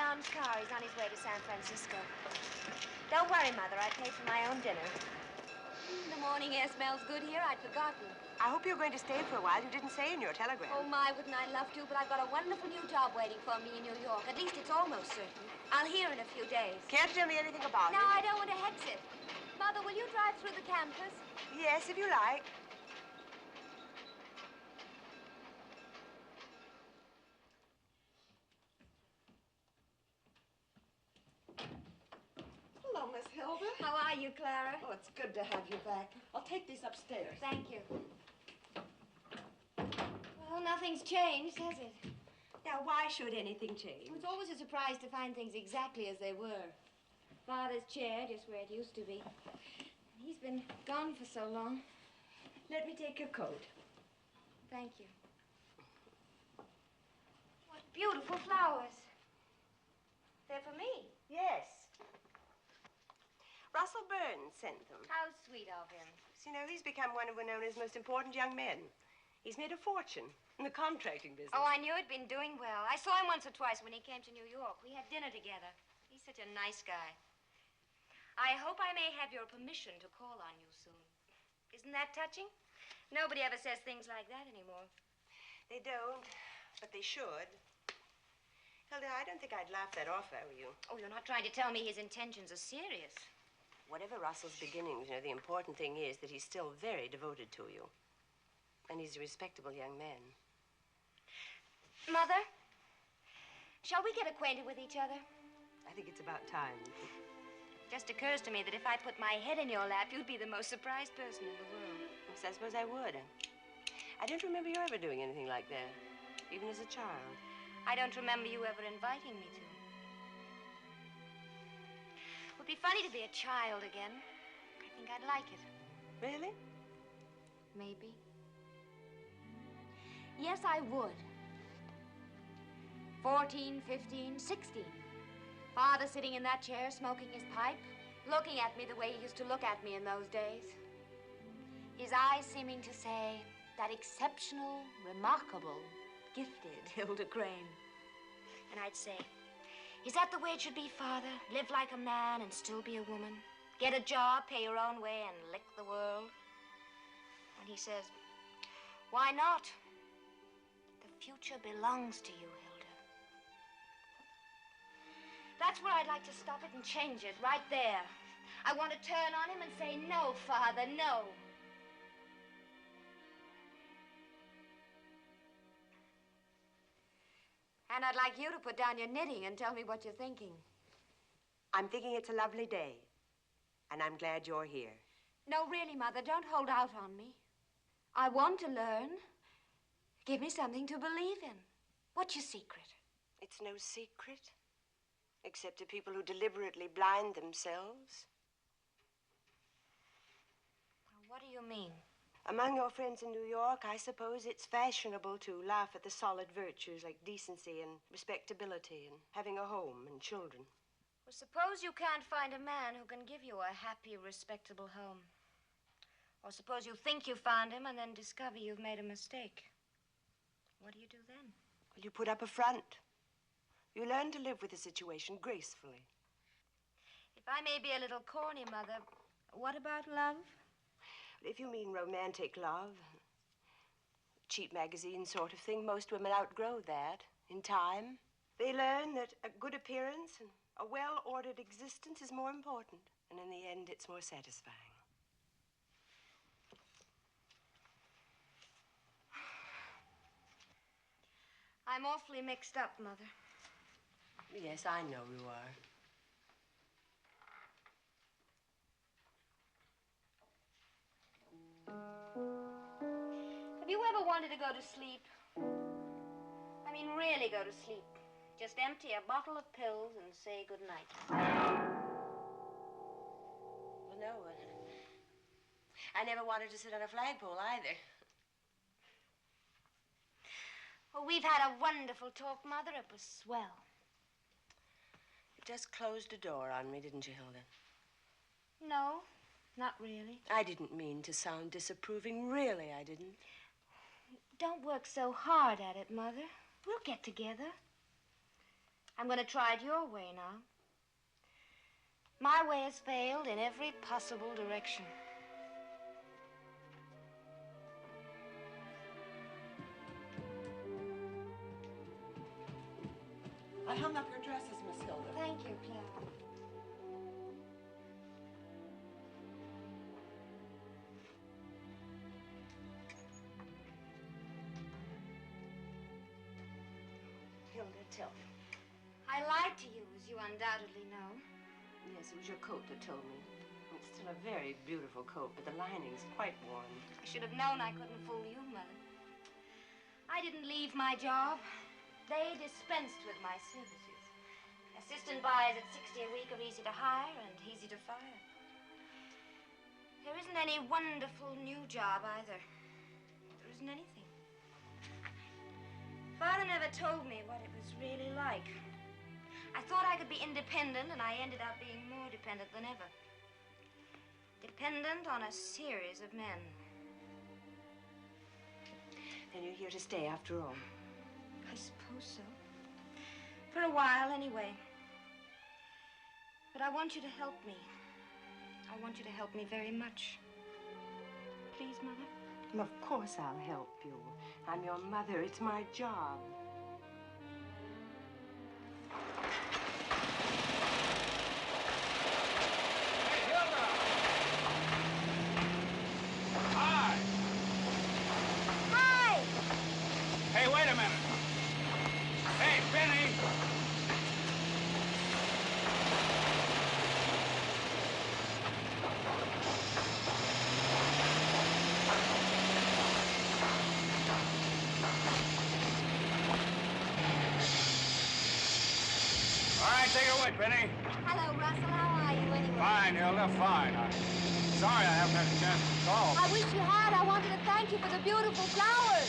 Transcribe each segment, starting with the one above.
Brown's car. He's on his way to San Francisco. Don't worry, Mother. I paid for my own dinner. The morning air smells good here. I'd forgotten. I hope you're going to stay for a while. You didn't say in your telegram. Oh, my, wouldn't I love to, but I've got a wonderful new job waiting for me in New York. At least it's almost certain. I'll hear in a few days. Can't you tell me anything about it? No, I don't want to hex it. Mother, will you drive through the campus? Yes, if you like. Hello, Miss Hilda. How are you, Clara? Oh, it's good to have you back. I'll take these upstairs. Thank you. Well, nothing's changed, has it? Now, why should anything change? It's always a surprise to find things exactly as they were. Father's chair, just where it used to be. He's been gone for so long. Let me take your coat. Thank you. What beautiful flowers. They're for me. Yes. Russell Burns sent them. How sweet of him. So, you know, he's become one of Winona's most important young men. He's made a fortune in the contracting business. Oh, I knew he'd been doing well. I saw him once or twice when he came to New York. We had dinner together. He's such a nice guy. I hope I may have your permission to call on you soon. Isn't that touching? Nobody ever says things like that anymore. They don't, but they should. Hilda, I don't think I'd laugh that off if I were you. Oh, you're not trying to tell me his intentions are serious. Whatever Russell's beginnings, you know, the important thing is that he's still very devoted to you. And he's a respectable young man. Mother, shall we get acquainted with each other? I think it's about time. Just occurs to me that if I put my head in your lap, you'd be the most surprised person in the world. Yes, I suppose I would. I don't remember you ever doing anything like that, even as a child. I don't remember you ever inviting me to. It would be funny to be a child again. I think I'd like it. Really? Maybe. Yes, I would. 14, 15, 16. Father sitting in that chair, smoking his pipe, looking at me the way he used to look at me in those days. His eyes seeming to say, that exceptional, remarkable, gifted Hilda Crane. And I'd say, is that the way it should be, Father? Live like a man and still be a woman? Get a job, pay your own way, and lick the world? And he says, why not? The future belongs to you, Hilda. That's where I'd like to stop it and change it, right there. I want to turn on him and say, no, Father, no. And I'd like you to put down your knitting and tell me what you're thinking. I'm thinking it's a lovely day, and I'm glad you're here. No, really, Mother, don't hold out on me. I want to learn. Give me something to believe in. What's your secret? It's no secret, except to people who deliberately blind themselves. What do you mean? Among your friends in New York, I suppose it's fashionable to laugh at the solid virtues like decency and respectability and having a home and children. Well, suppose you can't find a man who can give you a happy, respectable home. Or suppose you think you found him and then discover you've made a mistake. What do you do then? Well, you put up a front. You learn to live with the situation gracefully. If I may be a little corny, Mother, what about love? If you mean romantic love, cheap magazine sort of thing, most women outgrow that in time. They learn that a good appearance and a well-ordered existence is more important. And in the end, it's more satisfying. I'm awfully mixed up, Mother. Yes, I know you are. Have you ever wanted to go to sleep? I mean, really go to sleep. Just empty a bottle of pills and say goodnight. Well, no. I never wanted to sit on a flagpole either. Well, we've had a wonderful talk, Mother. It was swell. You just closed a door on me, didn't you, Hilda? No, not really. I didn't mean to sound disapproving. Really, I didn't. Don't work so hard at it, Mother. We'll get together. I'm going to try it your way now. My way has failed in every possible direction. I hung up your dresses, Miss Hilda. Thank you, Clara. Hilda, tell me. I lied to you, as you undoubtedly know. Yes, it was your coat that told me. It's still a very beautiful coat, but the lining's quite worn. I should have known I couldn't fool you, Mother. I didn't leave my job. They dispensed with my services. Assistant buyers at 60 a week are easy to hire and easy to fire. There isn't any wonderful new job either. There isn't anything. Father never told me what it was really like. I thought I could be independent, and I ended up being more dependent than ever. Dependent on a series of men. Then you're here to stay after all. I suppose so. For a while, anyway. But I want you to help me. I want you to help me very much. Please, Mother? Well, of course I'll help you. I'm your mother. It's my job. Hey, Hilda! Hi! Hi! Hey, wait a minute. Hey, Benny! All right, take it away, Benny. Hello, Russell. How are you anyway? Fine, Hilda, fine. I'm sorry I haven't had a chance to call. I wish you had. I wanted to thank you for the beautiful flowers.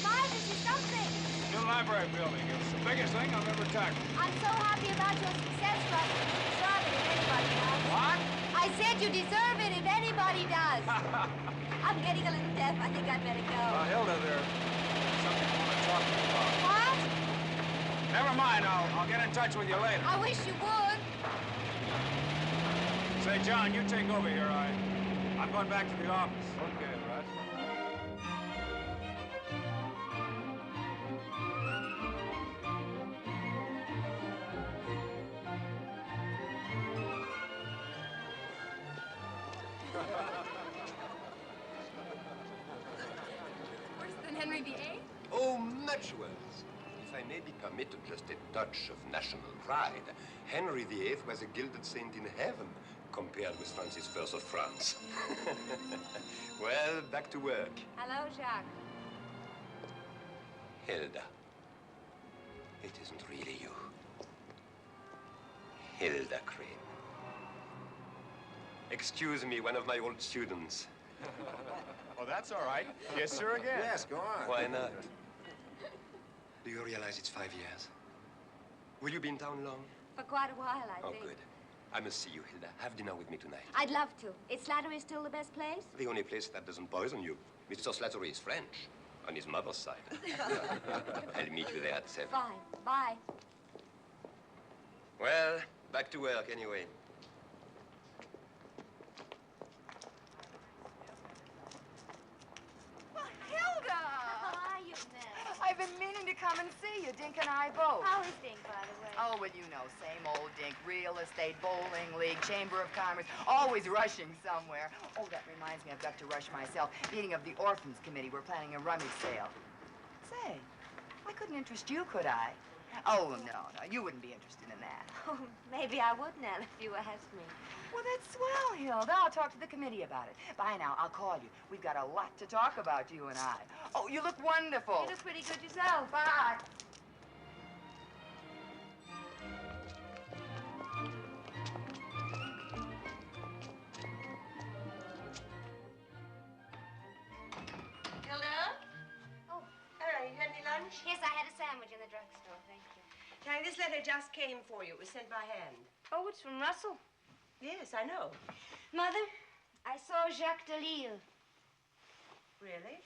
My, this is something. New library building. It's the biggest thing I've ever tackled. I'm so happy about your success, Russell. You deserve it if anybody does. What? I said you deserve it if anybody does. I'm getting a little deaf. I think I'd better go. Hilda, there's something I want to talk to you about. What? Never mind. I'll get in touch with you later. I wish you would. Say, John, you take over here. I'm going back to the office. Okay, Russ. Worse than Henry VIII? Oh, much worse. If I may be permitted just a touch of national pride, Henry VIII was a gilded saint in heaven compared with Francis I of France. Well, back to work. Hello, Jacques. Hilda, it isn't really you. Hilda Crane. Excuse me, one of my old students. Oh, that's all right. Yes, sir, again. Yes, go on. Why not? Do you realize it's 5 years? Will you be in town long? For quite a while, I Oh, think. good. I must see you, Hilda. Have dinner with me tonight. I'd love to. Is Slattery still the best place? The only place that doesn't poison you. Mr. Slattery is French, on his mother's side. I'll meet you there at 7. Fine. Bye. Well, back to work anyway. Well, Hilda! How are you, Ned? I've been meaning to come and see you, Dink and I both. How is Dink, by the way? Oh, well, you know, same old Dink. Real estate, bowling league, chamber of commerce, always rushing somewhere. Oh, that reminds me, I've got to rush myself. Meeting of the Orphans Committee. We're planning a rummage sale. Say, I couldn't interest you, could I? Oh, no, you wouldn't be interested in that. Oh, maybe I would, Nell, if you asked me. Well, that's swell, Hilda. I'll talk to the committee about it. Bye now. I'll call you. We've got a lot to talk about, you and I. Oh, you look wonderful. You look pretty good yourself. Bye. Hilda? Oh, All right, you had any lunch? yes, I had a sandwich in the drugstore. Thank you. Tang, this letter just came for you. It was sent by hand. Oh, it's from Russell. Yes, I know. Mother, I saw Jacques Delisle. Really?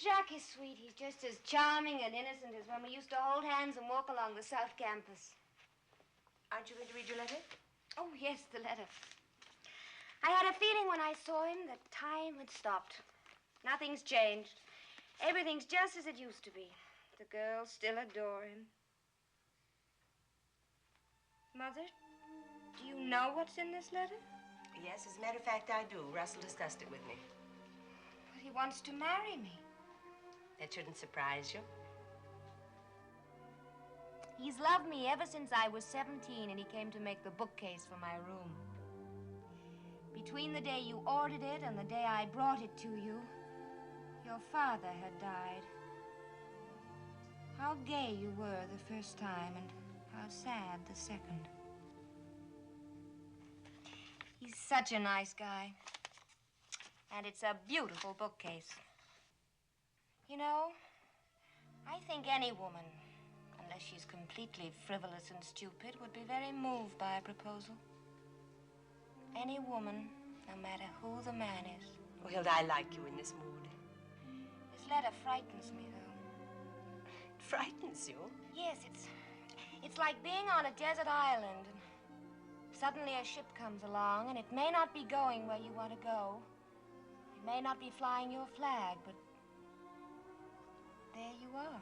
Jacques is sweet. He's just as charming and innocent as when we used to hold hands and walk along the South Campus. Aren't you going to read your letter? Oh, yes, the letter. I had a feeling when I saw him that time had stopped. Nothing's changed. Everything's just as it used to be. The girls still adore him. Mother, do you know what's in this letter? Yes, as a matter of fact, I do. Russell discussed it with me. But he wants to marry me. That shouldn't surprise you. He's loved me ever since I was 17 and he came to make the bookcase for my room. Between the day you ordered it and the day I brought it to you, your father had died. How gay you were the first time and how sad the second. He's such a nice guy. And it's a beautiful bookcase. You know, I think any woman, unless she's completely frivolous and stupid, would be very moved by a proposal. Any woman, no matter who the man is. Oh, Hilda, I like you in this mood. This letter frightens me, though. It frightens you? Yes, it's like being on a desert island, and suddenly a ship comes along, and it may not be going where you want to go. It may not be flying your flag, but there you are.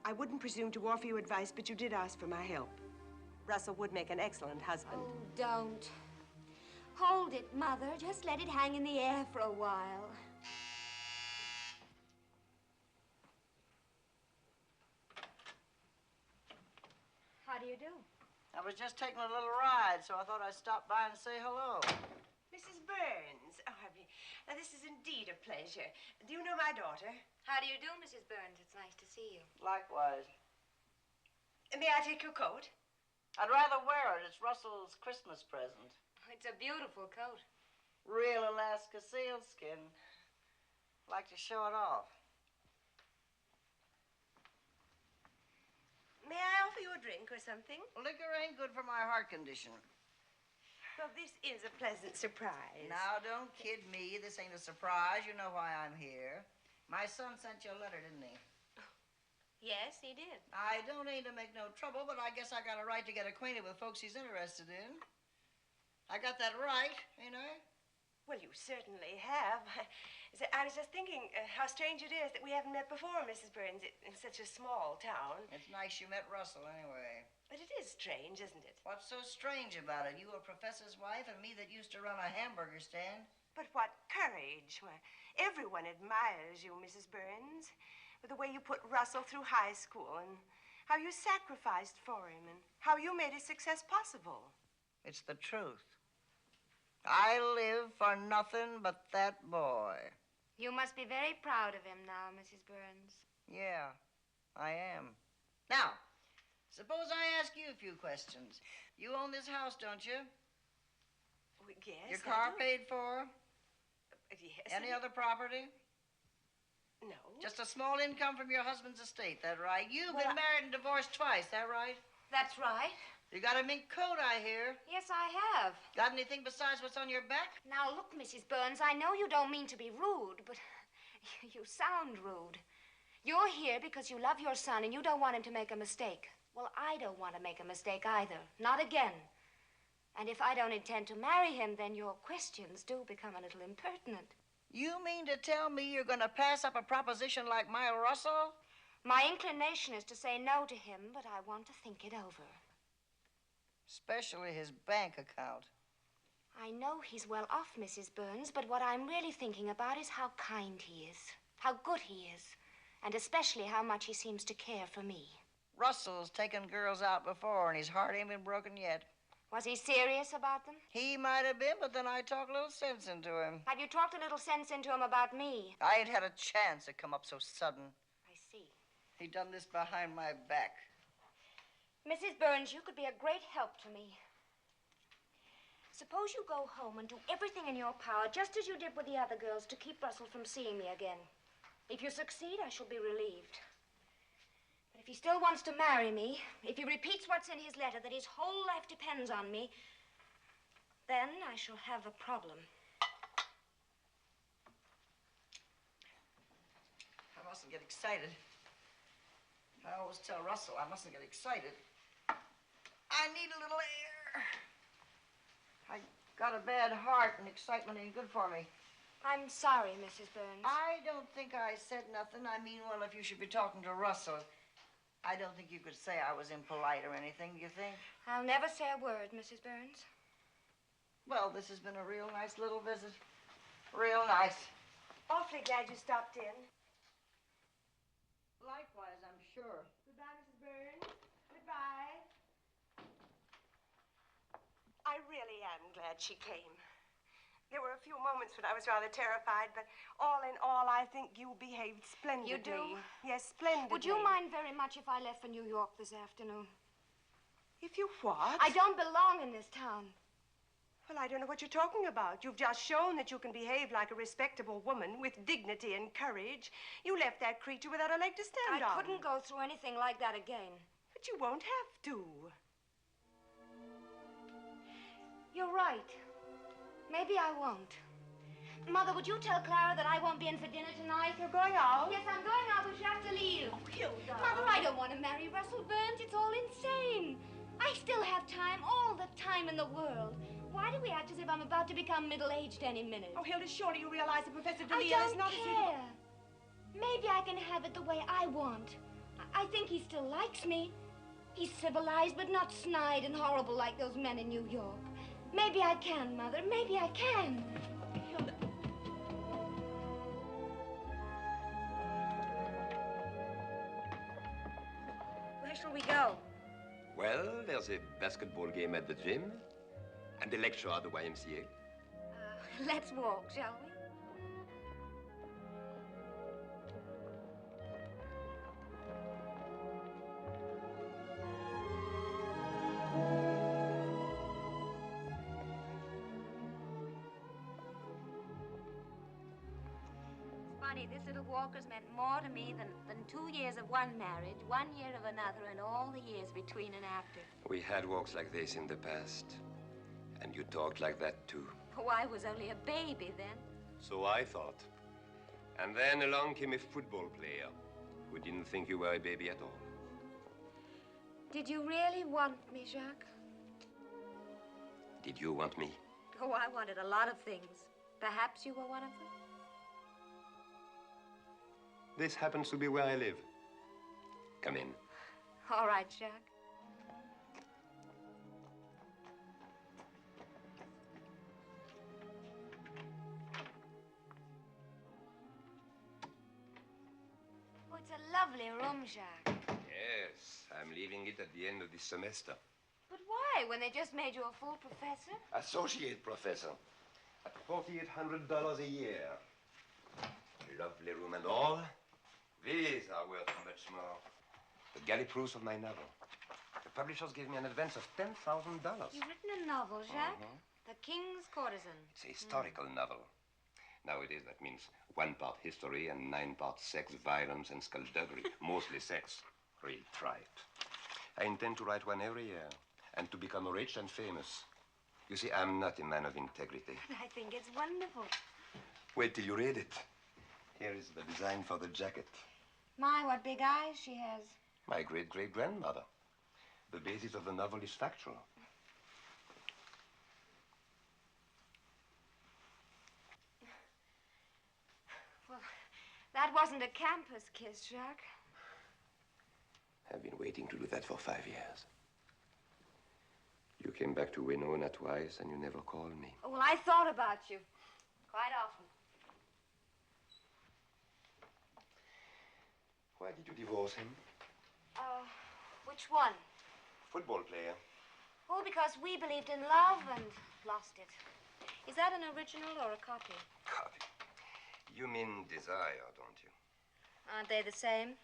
I wouldn't presume to offer you advice, but you did ask for my help. Russell would make an excellent husband. Oh, don't. Hold it, Mother. Just let it hang in the air for a while. How do you do? I was just taking a little ride, so I thought I'd stop by and say hello. Mrs. Burns. Oh, now this is indeed a pleasure. Do you know my daughter? How do you do, Mrs. Burns? It's nice to see you. Likewise. May I take your coat? I'd rather wear it. It's Russell's Christmas present. It's a beautiful coat. Real Alaska sealskin. Like to show it off. May I offer you a drink or something? Liquor ain't good for my heart condition. Well, this is a pleasant surprise. Now, don't kid me. This ain't a surprise. You know why I'm here. My son sent you a letter, didn't he? Yes, he did. I don't aim to make no trouble, but I guess I got a right to get acquainted with folks he's interested in. I got that right, ain't I? Well, you certainly have. I was just thinking how strange it is that we haven't met before, Mrs. Burns, in such a small town. It's nice you met Russell, anyway. But it is strange, isn't it? What's so strange about it? You a professor's wife and me that used to run a hamburger stand? But what courage. Why, everyone admires you, Mrs. Burns. With the way you put Russell through high school and how you sacrificed for him and how you made his success possible. It's the truth. I live for nothing but that boy. You must be very proud of him now, Mrs. Burns. Yeah, I am. Now, suppose I ask you a few questions. You own this house, don't you? Well, yes. Your car paid for? Yes. Any other property? No. Just a small income from your husband's estate, that right? You've Well, been married and divorced twice, that right? That's right. You got a mink coat, I hear. Yes, I have. Got anything besides what's on your back? Now, look, Mrs. Burns, I know you don't mean to be rude, but you sound rude. You're here because you love your son and you don't want him to make a mistake. Well, I don't want to make a mistake either. Not again. And if I don't intend to marry him, then your questions do become a little impertinent. You mean to tell me you're going to pass up a proposition like my Russell? My inclination is to say no to him, but I want to think it over. Especially his bank account. I know he's well off, Mrs. Burns, but what I'm really thinking about is how kind he is, how good he is, and especially how much he seems to care for me. Russell's taken girls out before, and his heart ain't been broken yet. Was he serious about them? He might have been, but then I talked a little sense into him. Have you talked a little sense into him about me? I ain't had a chance to come up so sudden. I see. He done this behind my back. Mrs. Burns, you could be a great help to me. Suppose you go home and do everything in your power, just as you did with the other girls, to keep Russell from seeing me again. If you succeed, I shall be relieved. But if he still wants to marry me, if he repeats what's in his letter, that his whole life depends on me, then I shall have a problem. mustn't get excited. I always tell Russell I mustn't get excited. I need a little air. I got a bad heart, and excitement ain't good for me. I'm sorry, Mrs. Burns. I don't think I said nothing. I mean, well, if you should be talking to Russell, I don't think you could say I was impolite or anything, do you think? I'll never say a word, Mrs. Burns. Well, this has been a real nice little visit. Real nice. Awfully glad you stopped in. Likewise, I'm sure. Goodbye, Mrs. Burns. Goodbye. I really am glad she came. There were a few moments when I was rather terrified, but all in all, I think you behaved splendidly. You do? Yes, splendidly. Would you mind very much if I left for New York this afternoon? If you what? I don't belong in this town. Well, I don't know what you're talking about. You've just shown that you can behave like a respectable woman with dignity and courage. You left that creature without a leg to stand on. I couldn't go through anything like that again. But you won't have to. You're right. Maybe I won't. Mother, would you tell Clara that I won't be in for dinner tonight? You're going out? Yes, I'm going out with Jacques Delisle. Oh, Hilda. Mother, I don't want to marry Russell Burns. It's all insane. I still have time, all the time in the world. Why do we act as if I'm about to become middle-aged any minute? Oh, Hilda, surely you realize that Professor I Delisle is don't not care. Maybe I can have it the way I want. I think he still likes me. He's civilized, but not snide and horrible like those men in New York. Maybe I can, Mother. Maybe I can. Hilda. Where shall we go? Well, there's a basketball game at the gym and a lecture at the YMCA. Let's walk, shall we? Funny, this little walk has meant more to me than 2 years of one marriage, 1 year of another, and all the years between and after. We had walks like this in the past. And you talked like that, too. Oh, I was only a baby then. So I thought. And then along came a football player who didn't think you were a baby at all. Did you really want me, Jacques? Did you want me? Oh, I wanted a lot of things. Perhaps you were one of them? This happens to be where I live. Come in. All right, Jacques. Oh, it's a lovely room, Jacques. Yes, I'm leaving it at the end of this semester. But why, when they just made you a full professor? Associate professor. At $4,800 a year. Lovely room and all. These are worth much more. The galley proofs of my novel. The publishers gave me an advance of $10,000. You've written a novel, Jacques? The King's Courtesan. It's a historical novel. Nowadays, that means 1 part history and 9 parts sex, violence, and skullduggery. Mostly sex. Real tripe. I intend to write one every year and to become rich and famous. You see, I'm not a man of integrity. I think it's wonderful. Wait till you read it. Here is the design for the jacket. My, what big eyes she has. My great-great-grandmother. The basis of the novel is factual. Well, that wasn't a campus kiss, Jacques. I've been waiting to do that for 5 years. You came back to Winona twice, and you never called me. Oh, well, I thought about you. Quite often. Why did you divorce him? Which one? Football player. Oh, because we believed in love and lost it. Is that an original or a copy? Copy. You mean desire, don't you? Aren't they the same?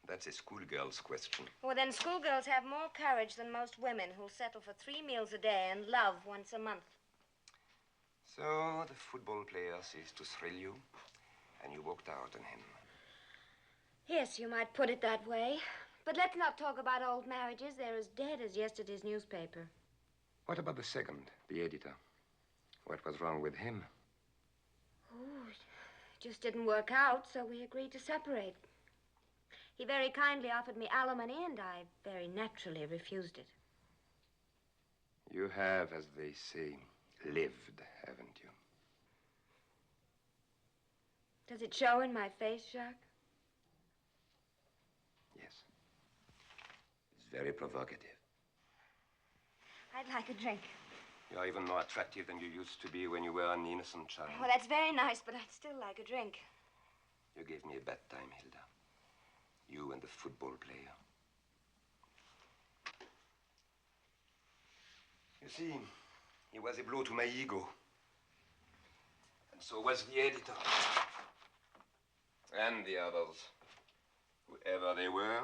That's a schoolgirl's question. Well, then schoolgirls have more courage than most women who'll settle for 3 meals a day and love once a month. So the football player ceased to thrill you, and you walked out on him. Yes, you might put it that way. But let's not talk about old marriages. They're as dead as yesterday's newspaper. What about the second, the editor? What was wrong with him? Oh, it just didn't work out, so we agreed to separate. He very kindly offered me alimony, and I very naturally refused it. You have, as they say, lived, haven't you? Does it show in my face, Jacques? Yes. It's very provocative. I'd like a drink. You're even more attractive than you used to be when you were an innocent child. Well, that's very nice, but I'd still like a drink. You gave me a bad time, Hilda. You and the football player. You see, it was a blow to my ego. And so was the editor. And the others. Whoever they were.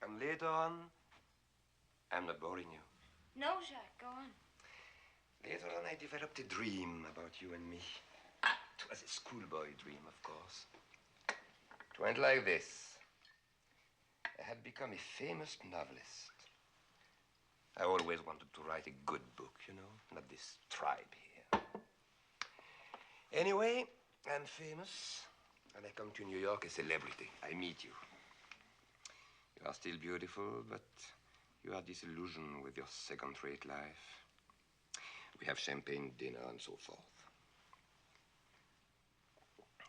And later on, I'm not boring you. No, Jacques, go on. Later on, I developed a dream about you and me. It was a schoolboy dream, of course. It went like this. I had become a famous novelist. I always wanted to write a good book, you know, not this tribe here. Anyway, I'm famous, and I come to New York a celebrity. I meet you. You are still beautiful, but you are disillusioned with your second-rate life. We have champagne dinner and so forth.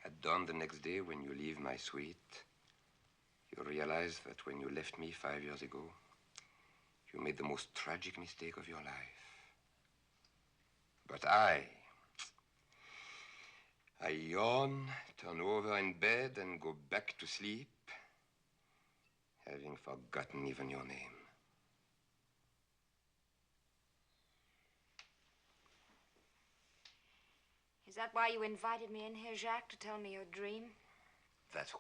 At dawn the next day, when you leave my suite, you realize that when you left me 5 years ago, you made the most tragic mistake of your life. But I yawn, turn over in bed, and go back to sleep, having forgotten even your name. Is that why you invited me in here, Jacques, to tell me your dream? That's why.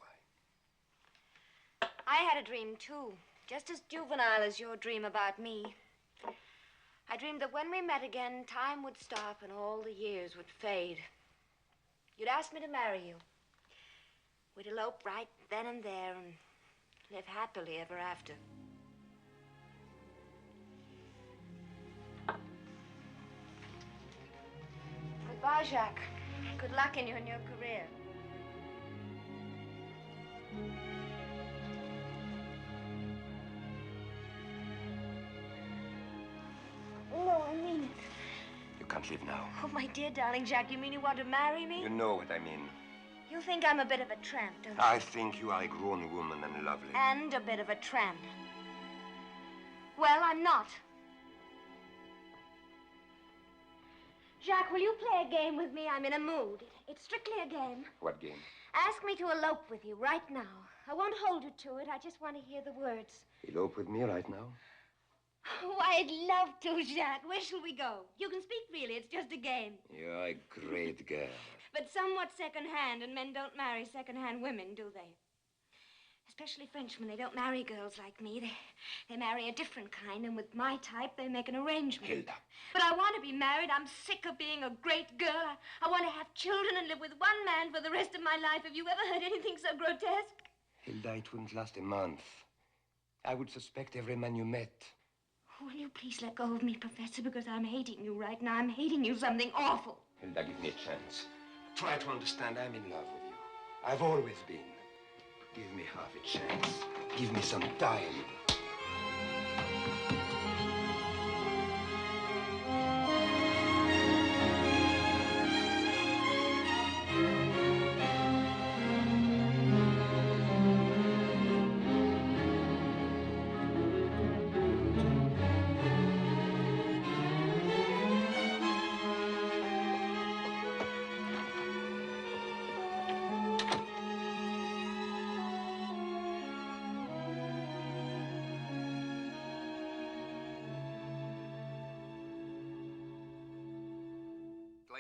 I had a dream, too, just as juvenile as your dream about me. I dreamed that when we met again, time would stop and all the years would fade. You'd ask me to marry you. We'd elope right then and there and live happily ever after. Goodbye, Jacques. Good luck in your new career. No, I mean it. You can't leave now. Oh, my dear darling Jacques, you mean you want to marry me? You know what I mean. You think I'm a bit of a tramp, don't you? I think you are a grown woman and lovely. And a bit of a tramp. Well, I'm not. Jacques, will you play a game with me? I'm in a mood. It's strictly a game. What game? Ask me to elope with you right now. I won't hold you to it. I just want to hear the words. Elope with me right now? Oh, I'd love to, Jacques. Where shall we go? You can speak freely. It's just a game. You're a great girl. But somewhat second-hand, and men don't marry second-hand women, do they? Especially Frenchmen. They don't marry girls like me. They marry a different kind, and with my type, they make an arrangement. Hilda. But I want to be married. I'm sick of being a great girl. I want to have children and live with one man for the rest of my life. Have you ever heard anything so grotesque? Hilda, it wouldn't last a month. I would suspect every man you met. Will you please let go of me, Professor, because I'm hating you right now. I'm hating you something awful. Hilda, give me a chance. Try to understand I'm in love with you. I've always been. Give me half a chance. Give me some time.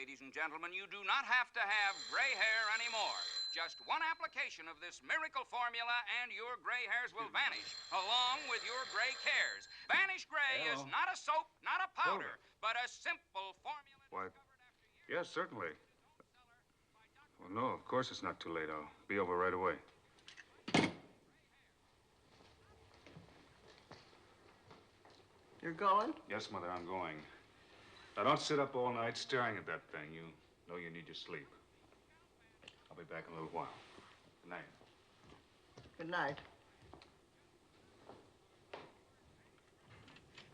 Ladies and gentlemen, you do not have to have gray hair anymore. Just one application of this miracle formula and your gray hairs will vanish, along with your gray cares. Vanish Gray is not a soap, not a powder, but a simple formula. Why, yes, certainly. Well, no, of course it's not too late. I'll be over right away. You're going? Yes, Mother, I'm going. Now, don't sit up all night staring at that thing. You know you need your sleep. I'll be back in a little while. Good night. Good night.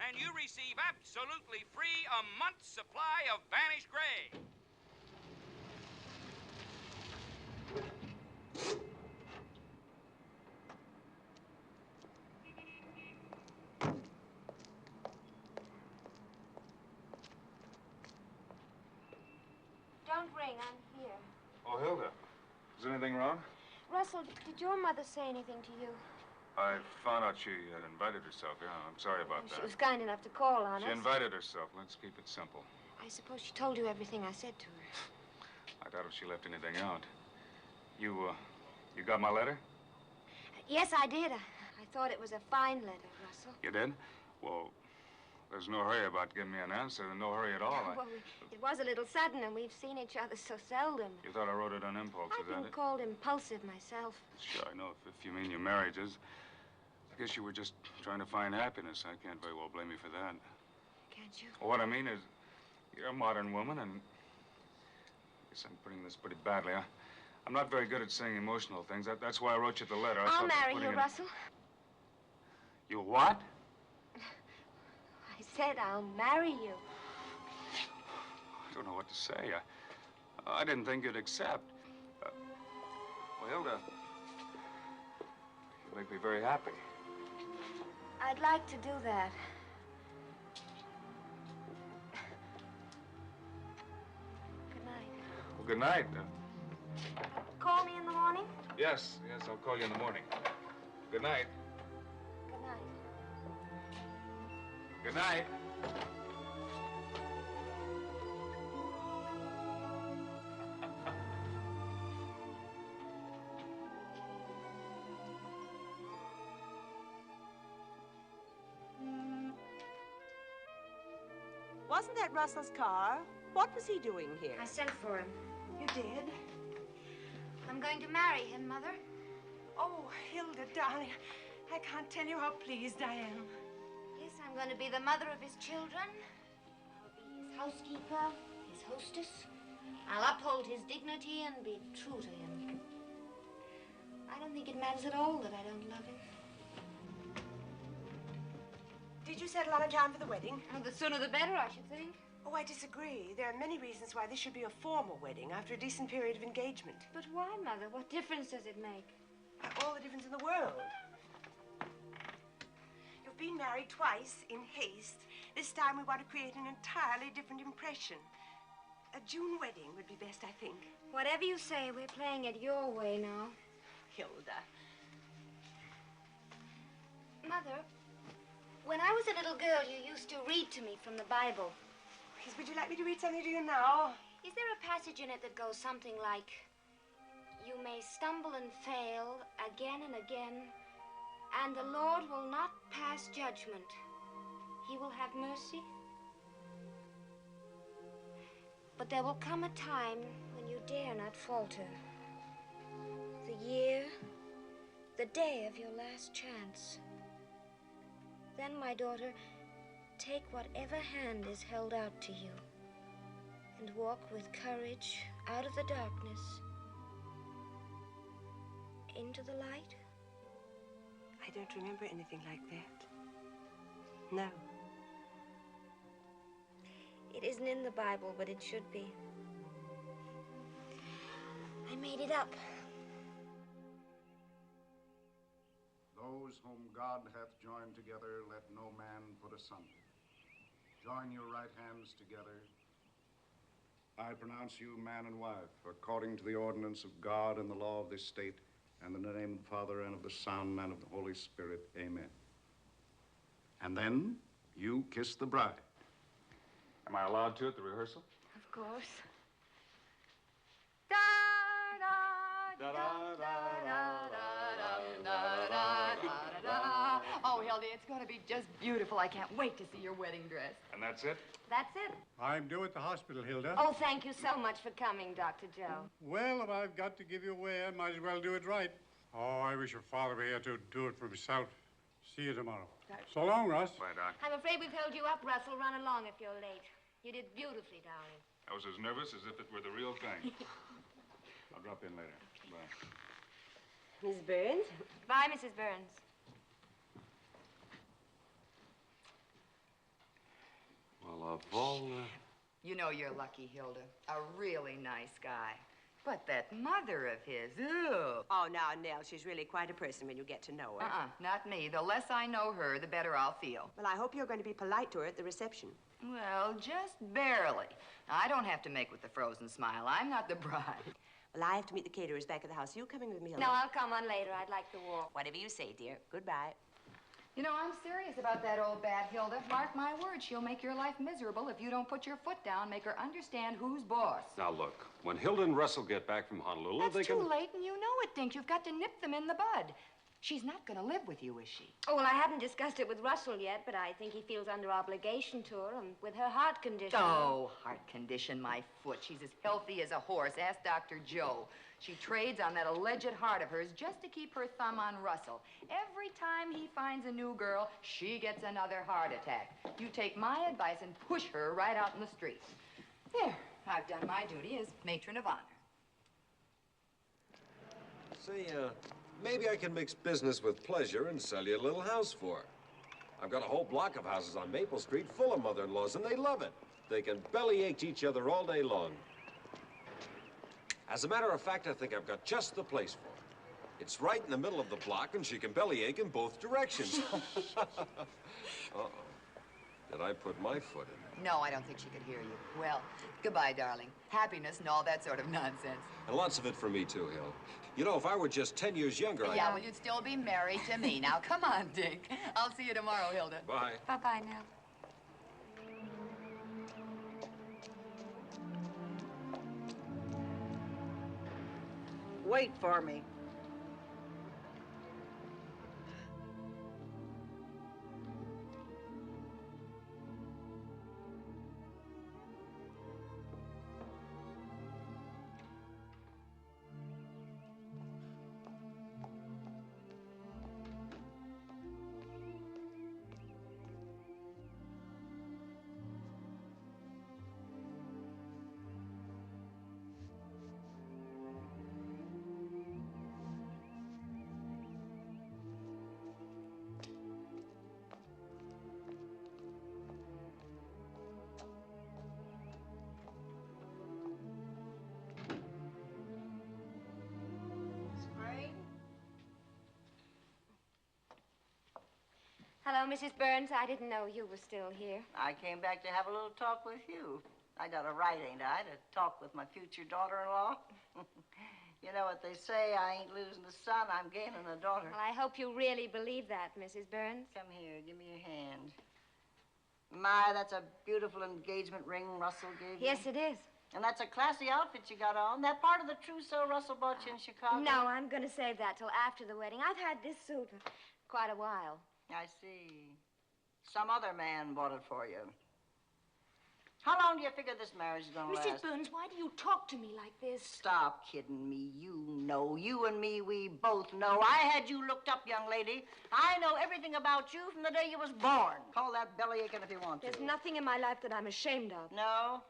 And you receive absolutely free a month's supply of Vanish Gray. Don't ring, I'm here. Oh, Hilda. Is anything wrong? Russell, did your mother say anything to you? I found out she had invited herself. Yeah, I'm sorry about She that. was kind enough to call on us. She invited herself. Let's keep it simple. I suppose she told you everything I said to her. I doubt if she left anything out. You got my letter? Yes, I did. I thought it was a fine letter, Russell. You did? Well, there's no hurry about giving me an answer. No hurry at all. Well, it was a little sudden, and we've seen each other so seldom. You thought I wrote it on impulse, I've is that been it? called impulsive myself. Sure, I know. If you mean your marriages, I guess you were just trying to find happiness. I can't very well blame you for that. Can't you? Well, what I mean is, you're a modern woman, and I guess I'm putting this pretty badly. I'm not very good at saying emotional things. That's why I wrote you the letter. I'll marry you, Russell. You what? I said I'll marry you. I don't know what to say. I didn't think you'd accept. Well, Hilda, you make me very happy. I'd like to do that. Good night. Well, good night. Call me in the morning? Yes, I'll call you in the morning. Good night. Good night. Good night. Wasn't that Russell's car? What was he doing here? I sent for him. You did? I'm going to marry him, Mother. Oh, Hilda, darling, I can't tell you how pleased I am. Yes, I'm going to be the mother of his children. I'll be his housekeeper, his hostess. I'll uphold his dignity and be true to him. I don't think it matters at all that I don't love him. Did you settle on a time for the wedding? Oh, the sooner the better, I should think. Oh, I disagree. There are many reasons why this should be a formal wedding after a decent period of engagement. But why, Mother? What difference does it make? All the difference in the world. You've been married twice in haste. This time we want to create an entirely different impression. A June wedding would be best, I think. Whatever you say, we're playing it your way now. Hilda. Mother, when I was a little girl, you used to read to me from the Bible. Yes, would you like me to read something to you now? Is there a passage in it that goes something like, "You may stumble and fail again and again, and the Lord will not pass judgment. He will have mercy. But there will come a time when you dare not falter. The year, the day of your last chance. Then, my daughter, take whatever hand is held out to you and walk with courage out of the darkness into the light." I don't remember anything like that. No. It isn't in the Bible, but it should be. I made it up. Those whom God hath joined together, let no man put asunder. Join your right hands together. I pronounce you man and wife, according to the ordinance of God and the law of this state, and in the name of the Father, and of the Son, and of the Holy Spirit. Amen. And then you kiss the bride. Am I allowed to at the rehearsal? Of course. Oh, Hilda, it's going to be just beautiful. I can't wait to see your wedding dress. And that's it? That's it. I'm due at the hospital, Hilda. Oh, thank you so much for coming, Dr. Joe. Well, if I've got to give you away, I might as well do it right. Oh, I wish your father were here to do it for himself. See you tomorrow. So long, Russ. Bye, Doc. I'm afraid we've held you up, Russell. Run along if you're late. You did beautifully, darling. I was as nervous as if it were the real thing. I'll drop in later. Bye. Mrs. Burns? Bye, Mrs. Burns. Well, of all... You know you're lucky, Hilda. A really nice guy. But that mother of his, ew. Oh, now, Nell, she's really quite a person when you get to know her. Not me. The less I know her, the better I'll feel. Well, I hope you're going to be polite to her at the reception. Well, just barely. I don't have to make with the frozen smile. I'm not the bride. Well, I have to meet the caterers back at the house. Are you coming with me, Hilda? No, I'll come on later. I'd like the walk. Whatever you say, dear. Goodbye. You know, I'm serious about that old bat, Hilda. Mark my words, she'll make your life miserable if you don't put your foot down, make her understand who's boss. Now, look, when Hilda and Russell get back from Honolulu, That's they can... too late, and you know it, Dink. You've got to nip them in the bud. She's not going to live with you, is she? Oh, well, I haven't discussed it with Russell yet, but I think he feels under obligation to her, and with her heart condition. Oh, heart condition, my foot. She's as healthy as a horse. Ask Dr. Joe. She trades on that alleged heart of hers just to keep her thumb on Russell. Every time he finds a new girl, she gets another heart attack. You take my advice and push her right out in the street. There, I've done my duty as matron of honor. Say, maybe I can mix business with pleasure and sell you a little house for her. I've got a whole block of houses on Maple Street full of mother-in-laws, and they love it. They can bellyache each other all day long. As a matter of fact, I think I've got just the place for her. It's right in the middle of the block, and she can bellyache in both directions. Uh-oh. Did I put my foot in it? No, I don't think she could hear you. Well, goodbye, darling. Happiness and all that sort of nonsense. And lots of it for me, too, Hill. You know, if I were just 10 years younger, Yeah, well, you'd still be married to me. Now, come on, Dink. I'll see you tomorrow, Hilda. Bye. Bye-bye now. Wait for me. Hello, Mrs. Burns. I didn't know you were still here. I came back to have a little talk with you. I got a right, ain't I, to talk with my future daughter-in-law? You know what they say, I ain't losing a son, I'm gaining a daughter. Well, I hope you really believe that, Mrs. Burns. Come here, give me your hand. My, that's a beautiful engagement ring Russell gave you. Yes, it is. And that's a classy outfit you got on. That part of the trousseau Russell bought you in Chicago? No, I'm going to save that till after the wedding. I've had this suit for quite a while. I see. Some other man bought it for you. How long do you figure this marriage is going to last? Mrs. Burns, why do you talk to me like this? Stop kidding me. You know. You and me, we both know. I had you looked up, young lady. I know everything about you from the day you was born. Call that belly aching if you want to. There's nothing in my life that I'm ashamed of. No?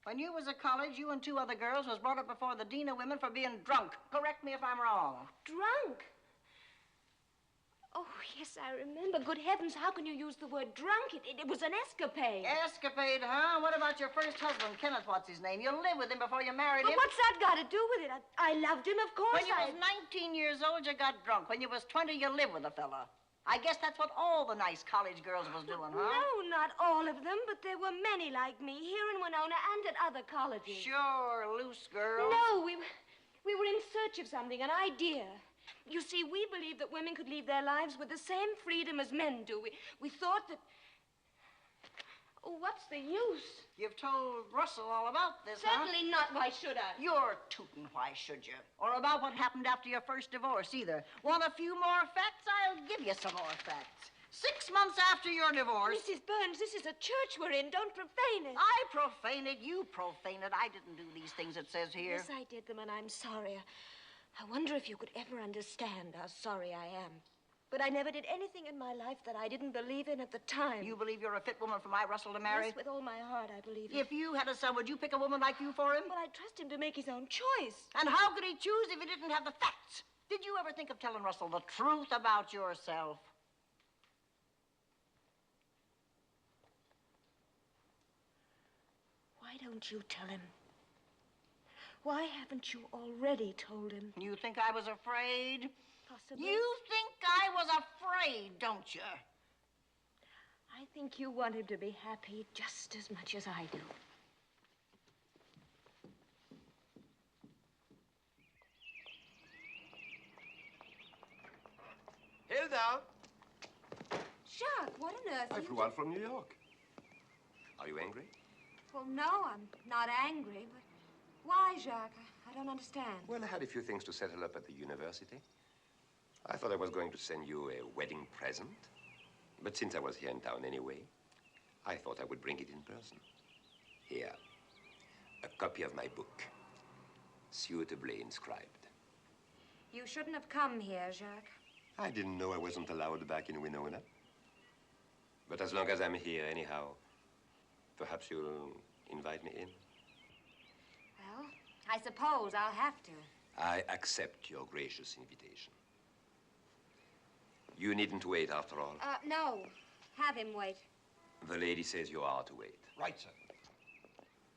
When you was at college, you and two other girls was brought up before the dean of women for being drunk. Correct me if I'm wrong. Drunk? Oh, yes, I remember. Good heavens, how can you use the word drunk? It was an escapade. Escapade, huh? What about your first husband, Kenneth, what's his name? You lived with him before you married But him. what's that got to do with it? I loved him, of course. When you was 19 years old, you got drunk. When you was 20, you lived with a fella. I guess that's what all the nice college girls was doing, huh? No, not all of them, but there were many like me here in Winona and at other colleges. Sure, loose girls. No, we were in search of something, an idea. You see, we believed that women could lead their lives with the same freedom as men do. We thought that... Oh, what's the use? You've told Russell all about this, Certainly not. Why should I? You're tootin', why should you? Or about what happened after your first divorce, either. Want a few more facts? I'll give you some more facts. 6 months after your divorce... Mrs. Burns, this is a church we're in. Don't profane it. I profane it. You profane it. I didn't do these things it says here. Yes, I did them, and I'm sorry. I wonder if you could ever understand how sorry I am. But I never did anything in my life that I didn't believe in at the time. You believe you're a fit woman for my Russell to marry? Yes, with all my heart, I believe it. If you had a son, would you pick a woman like you for him? But I'd trust him to make his own choice. And how could he choose if he didn't have the facts? Did you ever think of telling Russell the truth about yourself? Why don't you tell him? Why haven't you already told him? You think I was afraid? Possibly. You think I was afraid, don't you? I think you want him to be happy just as much as I do. Hilda! Jacques, what on earth? I flew out from New York. Are you angry? Well, no, I'm not angry, but why, Jacques? I don't understand. Well, I had a few things to settle up at the university. I thought I was going to send you a wedding present. But since I was here in town anyway, I thought I would bring it in person. Here, a copy of my book, suitably inscribed. You shouldn't have come here, Jacques. I didn't know I wasn't allowed back in Winona. But as long as I'm here anyhow, perhaps you'll invite me in. Well, I suppose I'll have to. I accept your gracious invitation. You needn't wait after all. No. Have him wait. The lady says you are to wait. Right, sir.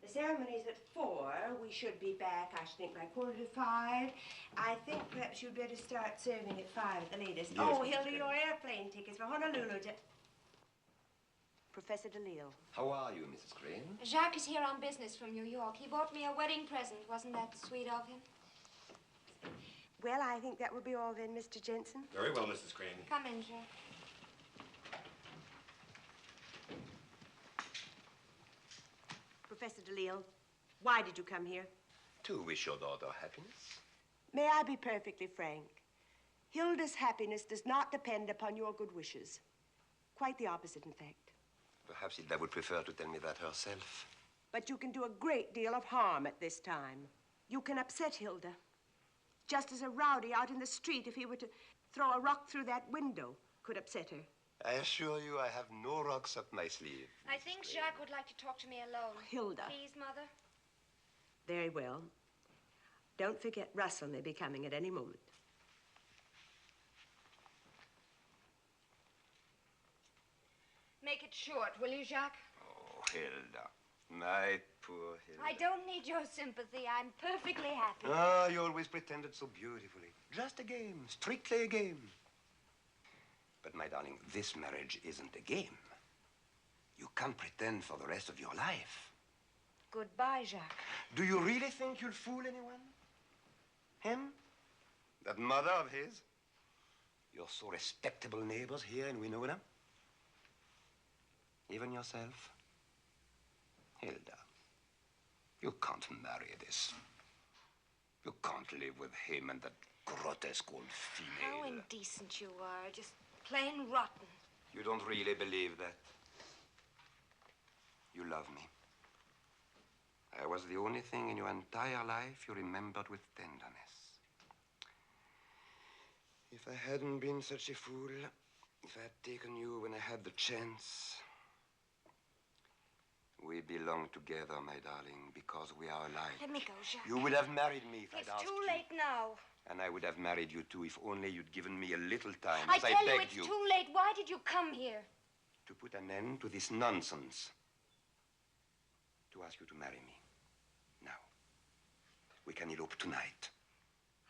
The ceremony's at 4. We should be back, I should think, by 4:45. I think perhaps you'd better start serving at 5 at the latest. Yes, Oh, Mrs. Hilda, Crane. your airplane tickets for Honolulu to... Professor DeLille. How are you, Mrs. Crane? Jacques is here on business from New York. He bought me a wedding present. Wasn't that sweet of him? Well, I think that will be all then, Mr. Jensen. Very well, Mrs. Crane. Come in, Jacques. Professor DeLille, why did you come here? To wish your daughter happiness. May I be perfectly frank? Hilda's happiness does not depend upon your good wishes. Quite the opposite, in fact. Perhaps Hilda would prefer to tell me that herself. But you can do a great deal of harm at this time. You can upset Hilda. Just as a rowdy out in the street, if he were to throw a rock through that window, could upset her. I assure you I have no rocks up my sleeve. I think Jacques would like to talk to me alone. Hilda. Please, Mother? Very well. Don't forget Russell may be coming at any moment. Make it short, will you, Jacques? Oh, Hilda. My poor Hilda. I don't need your sympathy. I'm perfectly happy. Ah, you always pretended so beautifully. Just a game, strictly a game. But, my darling, this marriage isn't a game. You can't pretend for the rest of your life. Goodbye, Jacques. Do you really think you'll fool anyone? Him? That mother of his? Your so respectable neighbors here in Winona? Even yourself? Hilda, you can't marry this. You can't live with him and that grotesque old female. How indecent you are. Just plain rotten. You don't really believe that. You love me. I was the only thing in your entire life you remembered with tenderness. If I hadn't been such a fool, if I had taken you when I had the chance. We belong together, my darling, because we are alike. Let me go, Jacques. You would have married me if I'd It's asked too you. late now. And I would have married you, too, if only you'd given me a little time, I as tell I you, begged it's too late. Why did you come here? To put an end to this nonsense. To ask you to marry me. Now. We can elope tonight.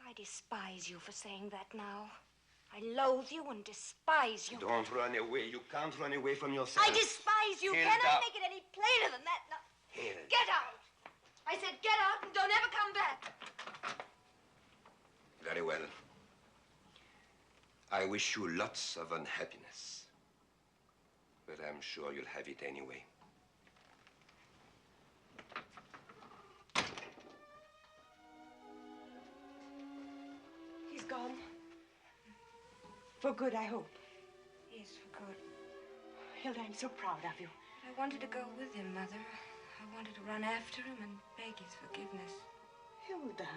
I despise you for saying that now. I loathe you and despise you. Don't run away. You can't run away from yourself. I despise you. Hilda. Can I make it any plainer than that? No. Hilda. Get out. I said get out and don't ever come back. Very well. I wish you lots of unhappiness. But I'm sure you'll have it anyway. He's gone. For good, I hope. Yes, for good. Hilda, I'm so proud of you. I wanted to go with him, Mother. I wanted to run after him and beg his forgiveness. Hilda.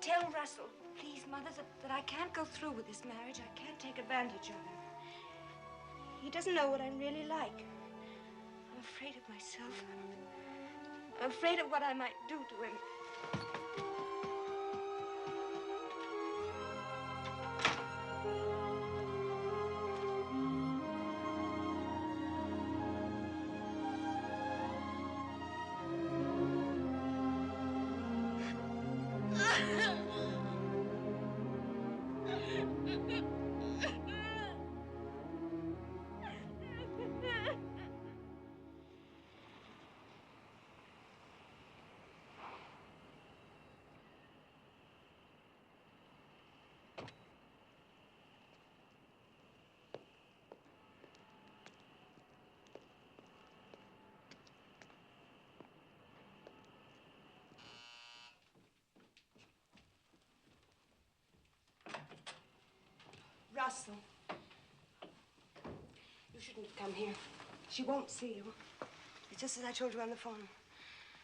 Tell Russell, please, Mother, that I can't go through with this marriage. I can't take advantage of him. He doesn't know what I'm really like. I'm afraid of myself. I'm afraid of what I might do to him. Russell. You shouldn't have come here. She won't see you. It's just as I told you on the phone.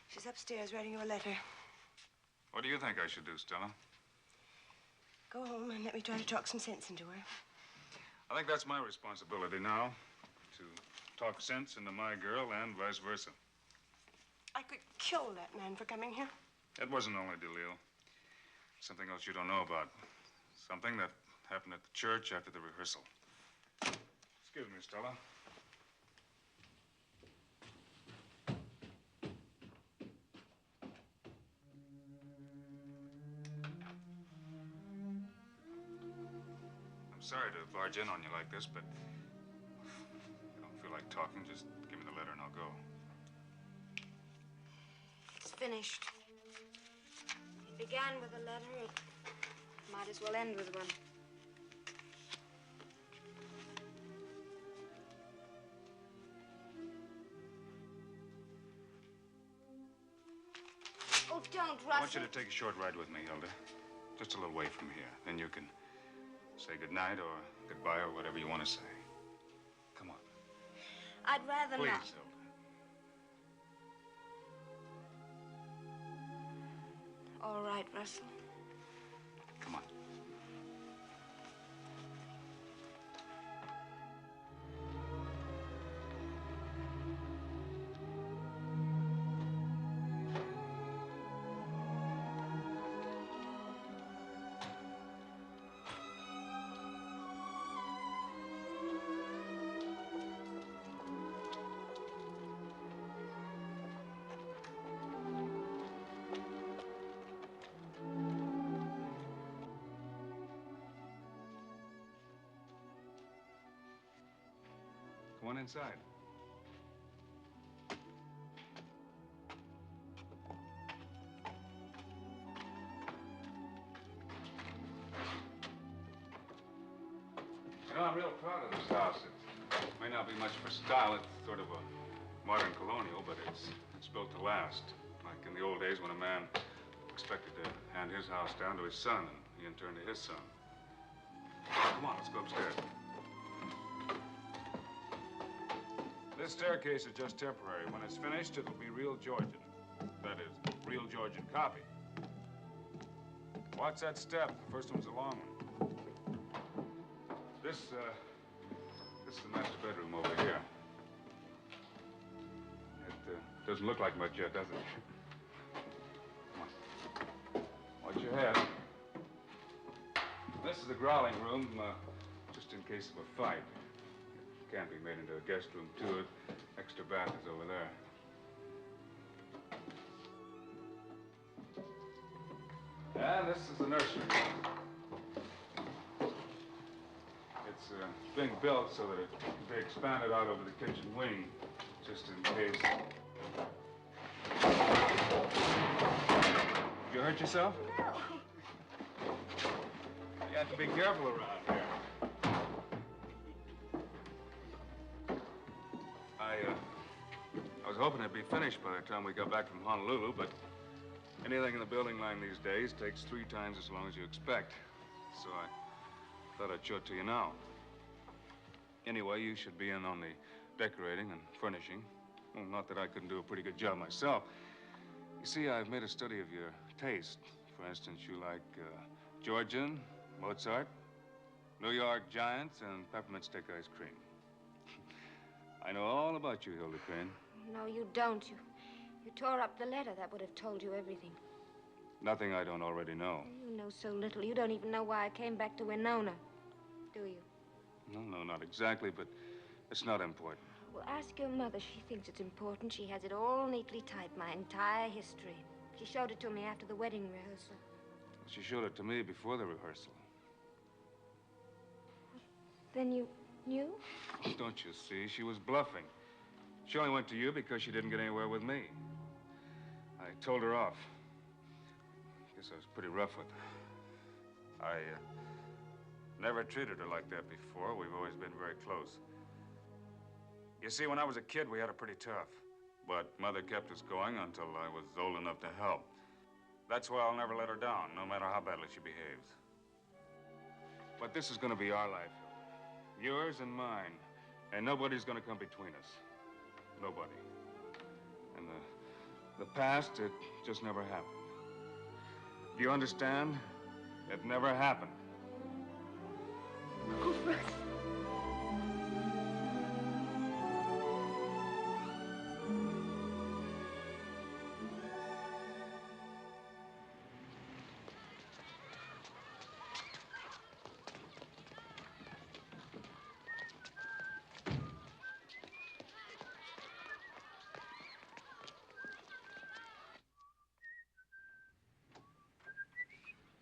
She's upstairs writing you a letter. What do you think I should do, Stella? Go home and let me try to talk some sense into her. I think that's my responsibility now, to talk sense into my girl and vice versa. I could kill that man for coming here. It wasn't only DeLille. Something else you don't know about. Something that happened at the church after the rehearsal. Excuse me, Stella. I'm sorry to barge in on you like this, but if you don't feel like talking, just give me the letter and I'll go. It's finished. It began with a letter. It might as well end with one. Oh, don't, Russell. I want you to take a short ride with me, Hilda. Just a little way from here. Then you can say goodnight or goodbye or whatever you want to say. Come on. I'd rather Please, not. Hilda. All right, Russell. Come on. Come on inside. You know, I'm real proud of this house. It may not be much for style. It's sort of a modern colonial, but it's built to last. Like in the old days when a man expected to hand his house down to his son, and he in turn to his son. Come on, let's go upstairs. This staircase is just temporary. When it's finished, it'll be real Georgian. That is, real Georgian copy. Watch that step. The first one's a long one. This is the master bedroom over here. It doesn't look like much yet, does it? Come on. Watch your head. This is the growling room, just in case of a fight. Can't be made into a guest room, too. Extra bath is over there. And this is the nursery. It's being built so that it can be expanded out over the kitchen wing, just in case. You hurt yourself? No. You have to be careful around here. I was hoping it'd be finished by the time we got back from Honolulu, but anything in the building line these days takes 3 times as long as you expect. So I thought I'd show it to you now. Anyway, you should be in on the decorating and furnishing. Well, not that I couldn't do a pretty good job myself. You see, I've made a study of your taste. For instance, you like Georgian, Mozart, New York Giants, and peppermint stick ice cream. I know all about you, Hilda Crane. No, you don't. You tore up the letter. That would have told you everything. Nothing I don't already know. You know so little. You don't even know why I came back to Winona, do you? No, not exactly, but it's not important. Well, ask your mother. She thinks it's important. She has it all neatly typed, my entire history. She showed it to me after the wedding rehearsal. She showed it to me before the rehearsal. Then you knew? Don't you see? She was bluffing. She only went to you because she didn't get anywhere with me. I told her off. Guess I was pretty rough with her. I never treated her like that before. We've always been very close. You see, when I was a kid, we had it pretty tough. But Mother kept us going until I was old enough to help. That's why I'll never let her down, no matter how badly she behaves. But this is going to be our life, yours and mine. And nobody's going to come between us. Nobody. And the past, it just never happened. Do you understand? It never happened. Oh, Russ.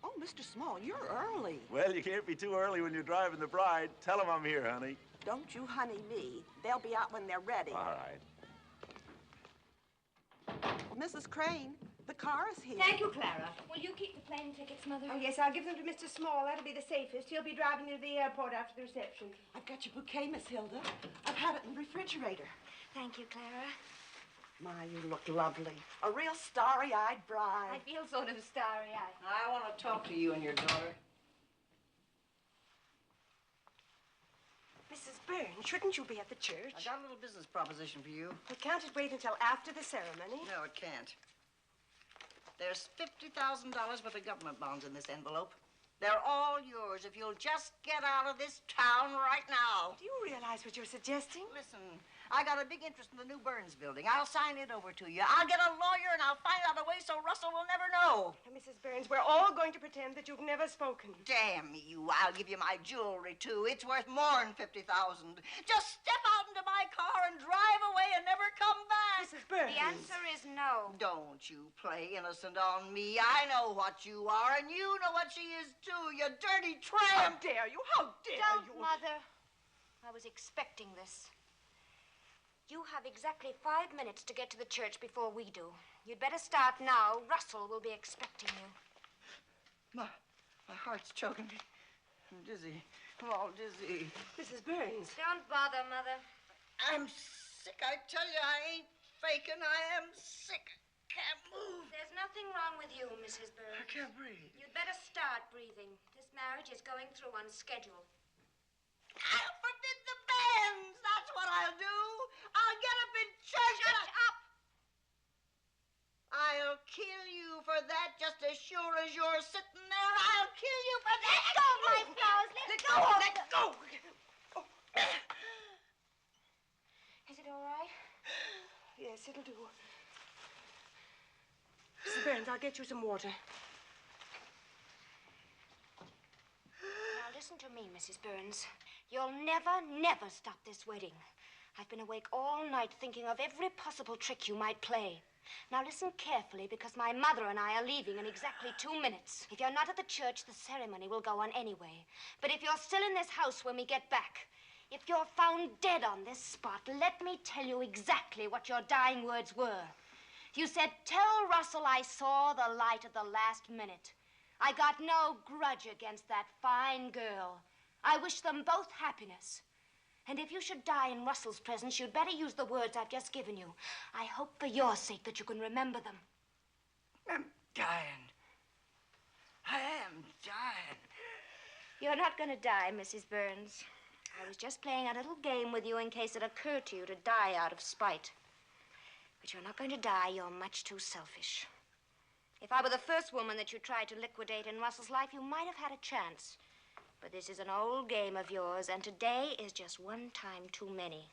Oh, Mr. Small, you're early. Well, you can't be too early when you're driving the bride. Tell them I'm here, honey. Don't you honey me. They'll be out when they're ready. All right. Mrs. Crane, the car is here. Thank you, Clara. Will you keep the plane tickets, Mother? Oh, yes, I'll give them to Mr. Small. That'll be the safest. He'll be driving you to the airport after the reception. I've got your bouquet, Miss Hilda. I've had it in the refrigerator. Thank you, Clara. My, you look lovely. A real starry-eyed bride. I feel sort of starry-eyed. I want to talk to you and your daughter. Mrs. Burns, shouldn't you be at the church? I got a little business proposition for you. Well, can't it wait until after the ceremony? No, it can't. There's $50,000 worth of government bonds in this envelope. They're all yours if you'll just get out of this town right now. Do you realize what you're suggesting? Listen, I got a big interest in the new Burns building. I'll sign it over to you. I'll get a lawyer and I'll find out a way so Russell will never know. Now, Mrs. Burns, we're all going to pretend that you've never spoken. Damn you, I'll give you my jewelry, too. It's worth more than $50,000. Just step out into my car and drive away and never come back. Mrs. Burns. The answer is no. Don't you play innocent on me. I know what you are, and you know what she is, too, you dirty How tramp. dare you? How dare Don't, you? Mother. I was expecting this. You have exactly 5 minutes to get to the church before we do. You'd better start now. Russell will be expecting you. My heart's choking me. I'm dizzy. I'm all dizzy. Mrs. Burns. Don't bother, Mother. I'm sick, I tell you. I ain't faking. I am sick. Can't move. There's nothing wrong with you, Mrs. I Burns. can't breathe. You'd better start breathing. This marriage is going through on schedule. I'll forbid the bands. That's what I'll do. I'll get up in church. Shut up! I'll kill you for that just as sure as you're sitting there. I'll kill you for that. Let go, my flowers. Let go. Let go. Is it all right? Yes, it'll do. Mrs. Burns, I'll get you some water. Now listen to me, Mrs. Burns. You'll never stop this wedding. I've been awake all night thinking of every possible trick you might play. Now listen carefully, because my mother and I are leaving in exactly 2 minutes. If you're not at the church, the ceremony will go on anyway. But if you're still in this house when we get back, if you're found dead on this spot, let me tell you exactly what your dying words were. You said, "Tell Russell I saw the light at the last minute. I got no grudge against that fine girl. I wish them both happiness. And if you should die in Russell's presence, you'd better use the words I've just given you. I hope for your sake that you can remember them." I'm dying. I am dying. You're not going to die, Mrs. Burns. I was just playing a little game with you in case it occurred to you to die out of spite. But you're not going to die. You're much too selfish. If I were the first woman that you tried to liquidate in Russell's life, you might have had a chance. But this is an old game of yours, and today is just one time too many.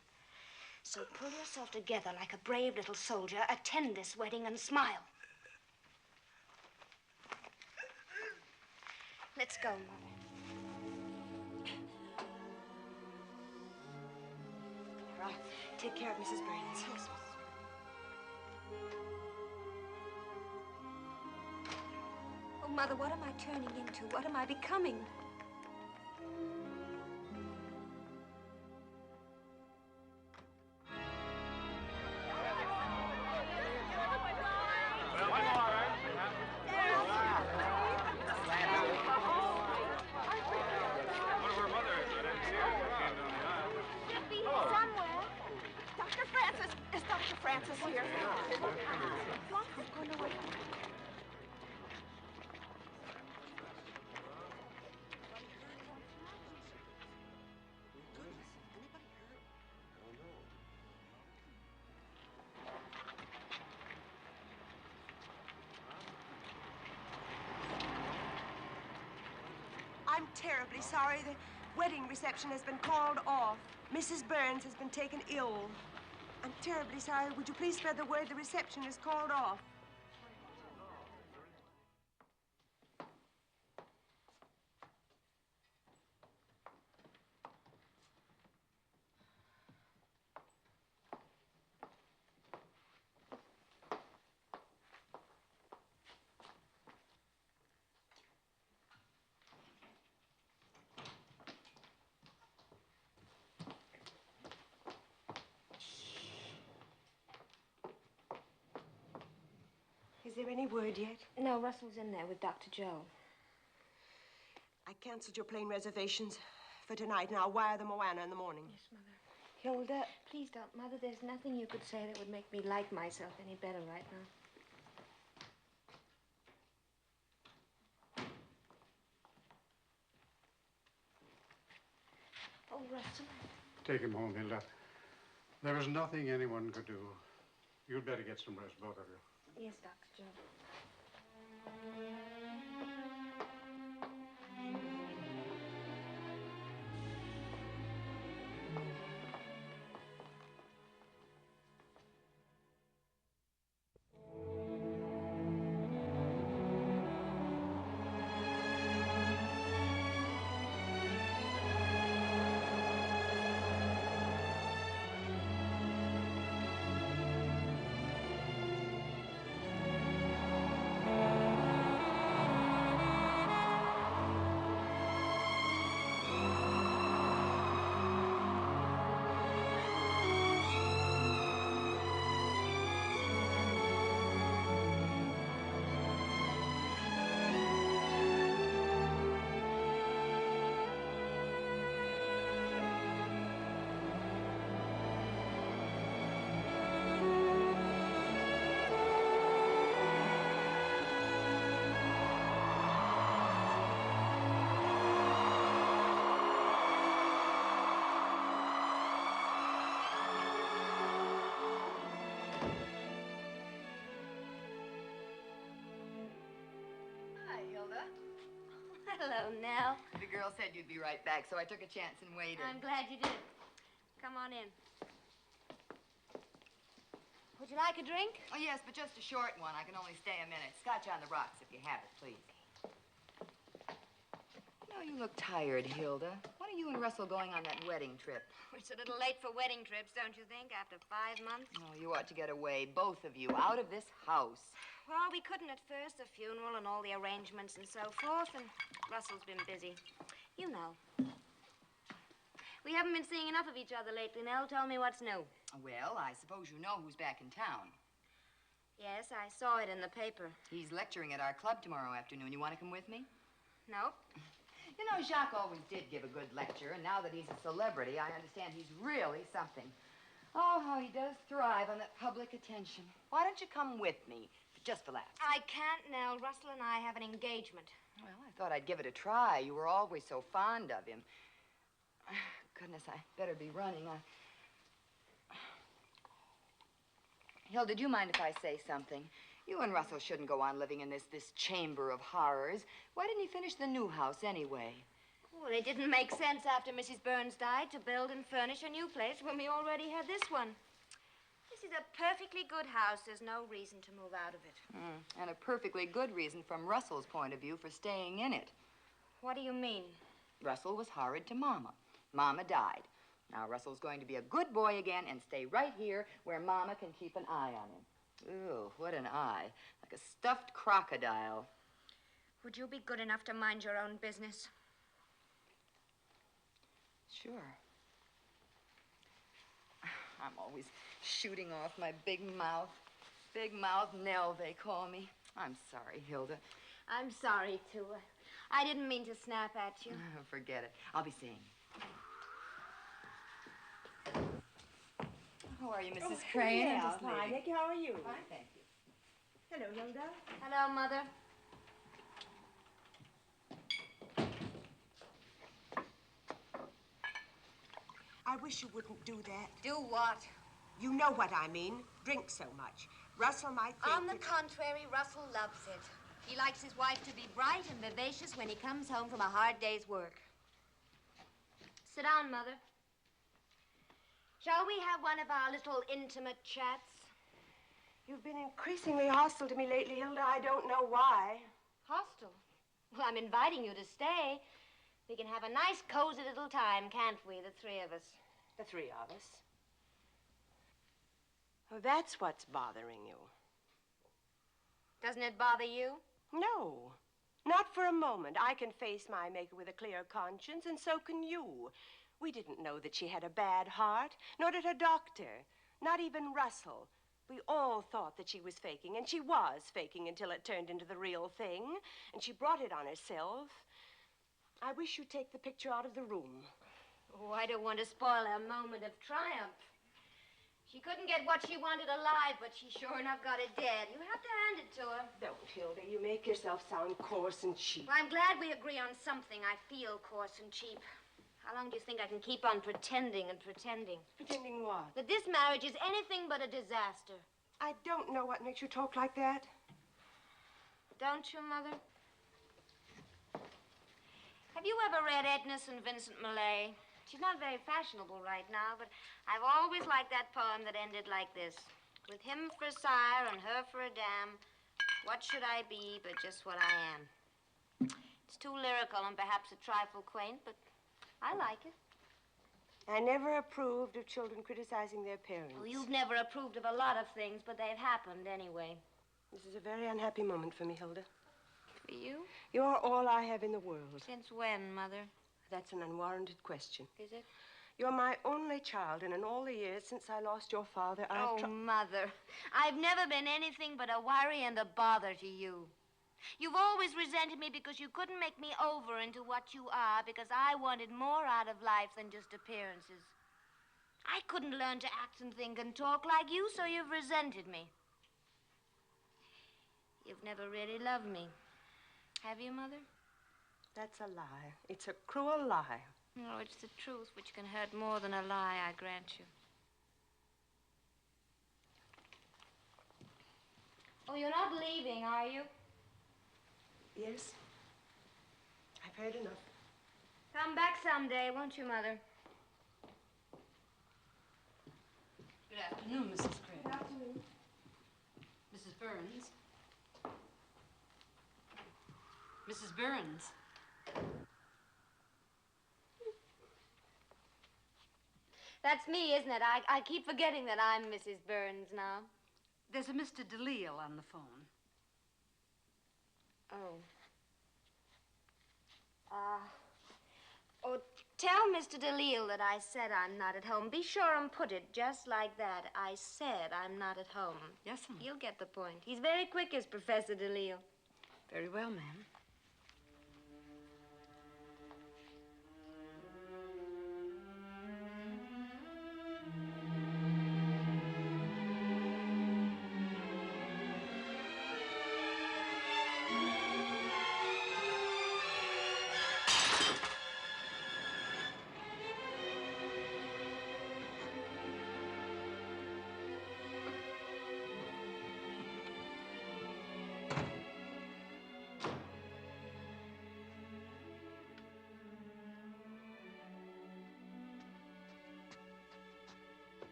So pull yourself together like a brave little soldier, attend this wedding, and smile. Let's go, Mother. Clara, take care of Mrs. Burns. Yes, Oh, Mother, what am I turning into? What am I becoming? terribly sorry. The wedding reception has been called off. Mrs. Burns has been taken ill. I'm terribly sorry. Would you please spread the word the reception is called off? Is there any word yet? No, Russell's in there with Dr. Joe. I canceled your plane reservations for tonight, and I'll wire the Moana in the morning. Yes, Mother. Hilda, please don't. Mother, there's nothing you could say that would make me like myself any better right now. Oh, Russell. Take him home, Hilda. There is nothing anyone could do. You'd better get some rest, both of you. Yes, Dr. Joe. Hello, Nell. The girl said you'd be right back, so I took a chance and waited. I'm glad you did. Come on in. Would you like a drink? Oh, yes, but just a short one. I can only stay a minute. Scotch on the rocks, if you have it, please. No, you look tired, Hilda. When are you and Russell going on that wedding trip? It's a little late for wedding trips, don't you think, after 5 months? Oh, you ought to get away, both of you, out of this house. Well, we couldn't at first, the funeral and all the arrangements and so forth, and Russell's been busy. You know. We haven't been seeing enough of each other lately, Nell. Tell me what's new. Well, I suppose you know who's back in town. Yes, I saw it in the paper. He's lecturing at our club tomorrow afternoon. You want to come with me? Nope. You know, Jacques always did give a good lecture, and now that he's a celebrity, I understand he's really something. Oh, how he does thrive on that public attention. Why don't you come with me, just for laughs? I can't, Nell. Russell and I have an engagement. Well, I thought I'd give it a try. You were always so fond of him. Goodness, I better be running. Hilda, do you mind if I say something? You and Russell shouldn't go on living in this chamber of horrors. Why didn't he finish the new house anyway? Well, it didn't make sense after Mrs. Burns died to build and furnish a new place when we already had this one. This is a perfectly good house. There's no reason to move out of it. And a perfectly good reason from Russell's point of view for staying in it. What do you mean? Russell was horrid to Mama. Mama died. Now Russell's going to be a good boy again and stay right here where Mama can keep an eye on him. Ooh, what an eye. Like a stuffed crocodile. Would you be good enough to mind your own business? Sure. I'm always shooting off my big mouth. Big mouth Nell, they call me. I'm sorry, Hilda. I'm sorry, too. I didn't mean to snap at you. Forget it. I'll be seeing. How are you, Mrs. Crane? Yes, fine. Nicky, how are you? Fine, thank you. Hello, Hilda. Hello, Mother. I wish you wouldn't do that. Do what? You know what I mean. Drink so much. Russell might think On the contrary, Russell loves it. He likes his wife to be bright and vivacious when he comes home from a hard day's work. Sit down, Mother. Shall we have one of our little intimate chats? You've been increasingly hostile to me lately, Hilda. I don't know why. Hostile? Well, I'm inviting you to stay. We can have a nice, cozy little time, can't we, the three of us? The three of us. Oh, that's what's bothering you. Doesn't it bother you? No, not for a moment. I can face my maker with a clear conscience, and so can you. We didn't know that she had a bad heart, nor did her doctor, not even Russell. We all thought that she was faking, and she was faking until it turned into the real thing, and she brought it on herself. I wish you'd take the picture out of the room. Oh, I don't want to spoil her moment of triumph. She couldn't get what she wanted alive, but she sure enough got it dead. You have to hand it to her. Don't, Hilda. You make yourself sound coarse and cheap. Well, I'm glad we agree on something. I feel coarse and cheap. How long do you think I can keep on pretending and pretending? Pretending what? That this marriage is anything but a disaster. I don't know what makes you talk like that. Don't you, Mother? Have you ever read Edna St. Vincent Millay? She's not very fashionable right now, but I've always liked that poem that ended like this. With him for a sire and her for a dam, what should I be but just what I am? It's too lyrical and perhaps a trifle quaint, but I like it. I never approved of children criticizing their parents. Well, you've never approved of a lot of things, but they've happened anyway. This is a very unhappy moment for me, Hilda. For you? You're all I have in the world. Since when, Mother? That's an unwarranted question. Is it? You're my only child, and in all the years since I lost your father, I've Mother, I've never been anything but a worry and a bother to you. You've always resented me because you couldn't make me over into what you are, because I wanted more out of life than just appearances. I couldn't learn to act and think and talk like you, so you've resented me. You've never really loved me. Have you, Mother? That's a lie. It's a cruel lie. No, it's the truth, which can hurt more than a lie, I grant you. Oh, you're not leaving, are you? Yes. I've heard enough. Come back someday, won't you, Mother? Good afternoon, Mrs. Crane. Good afternoon. Mrs. Burns. Mrs. Burns. That's me, isn't it? I keep forgetting that I'm Mrs. Burns now. There's a Mr. DeLille on the phone. Oh. Tell Mr. DeLille that I said I'm not at home. Be sure and put it just like that. I said I'm not at home. Yes, ma'am. He'll get the point. He's very quick, is Professor DeLille. Very well, ma'am.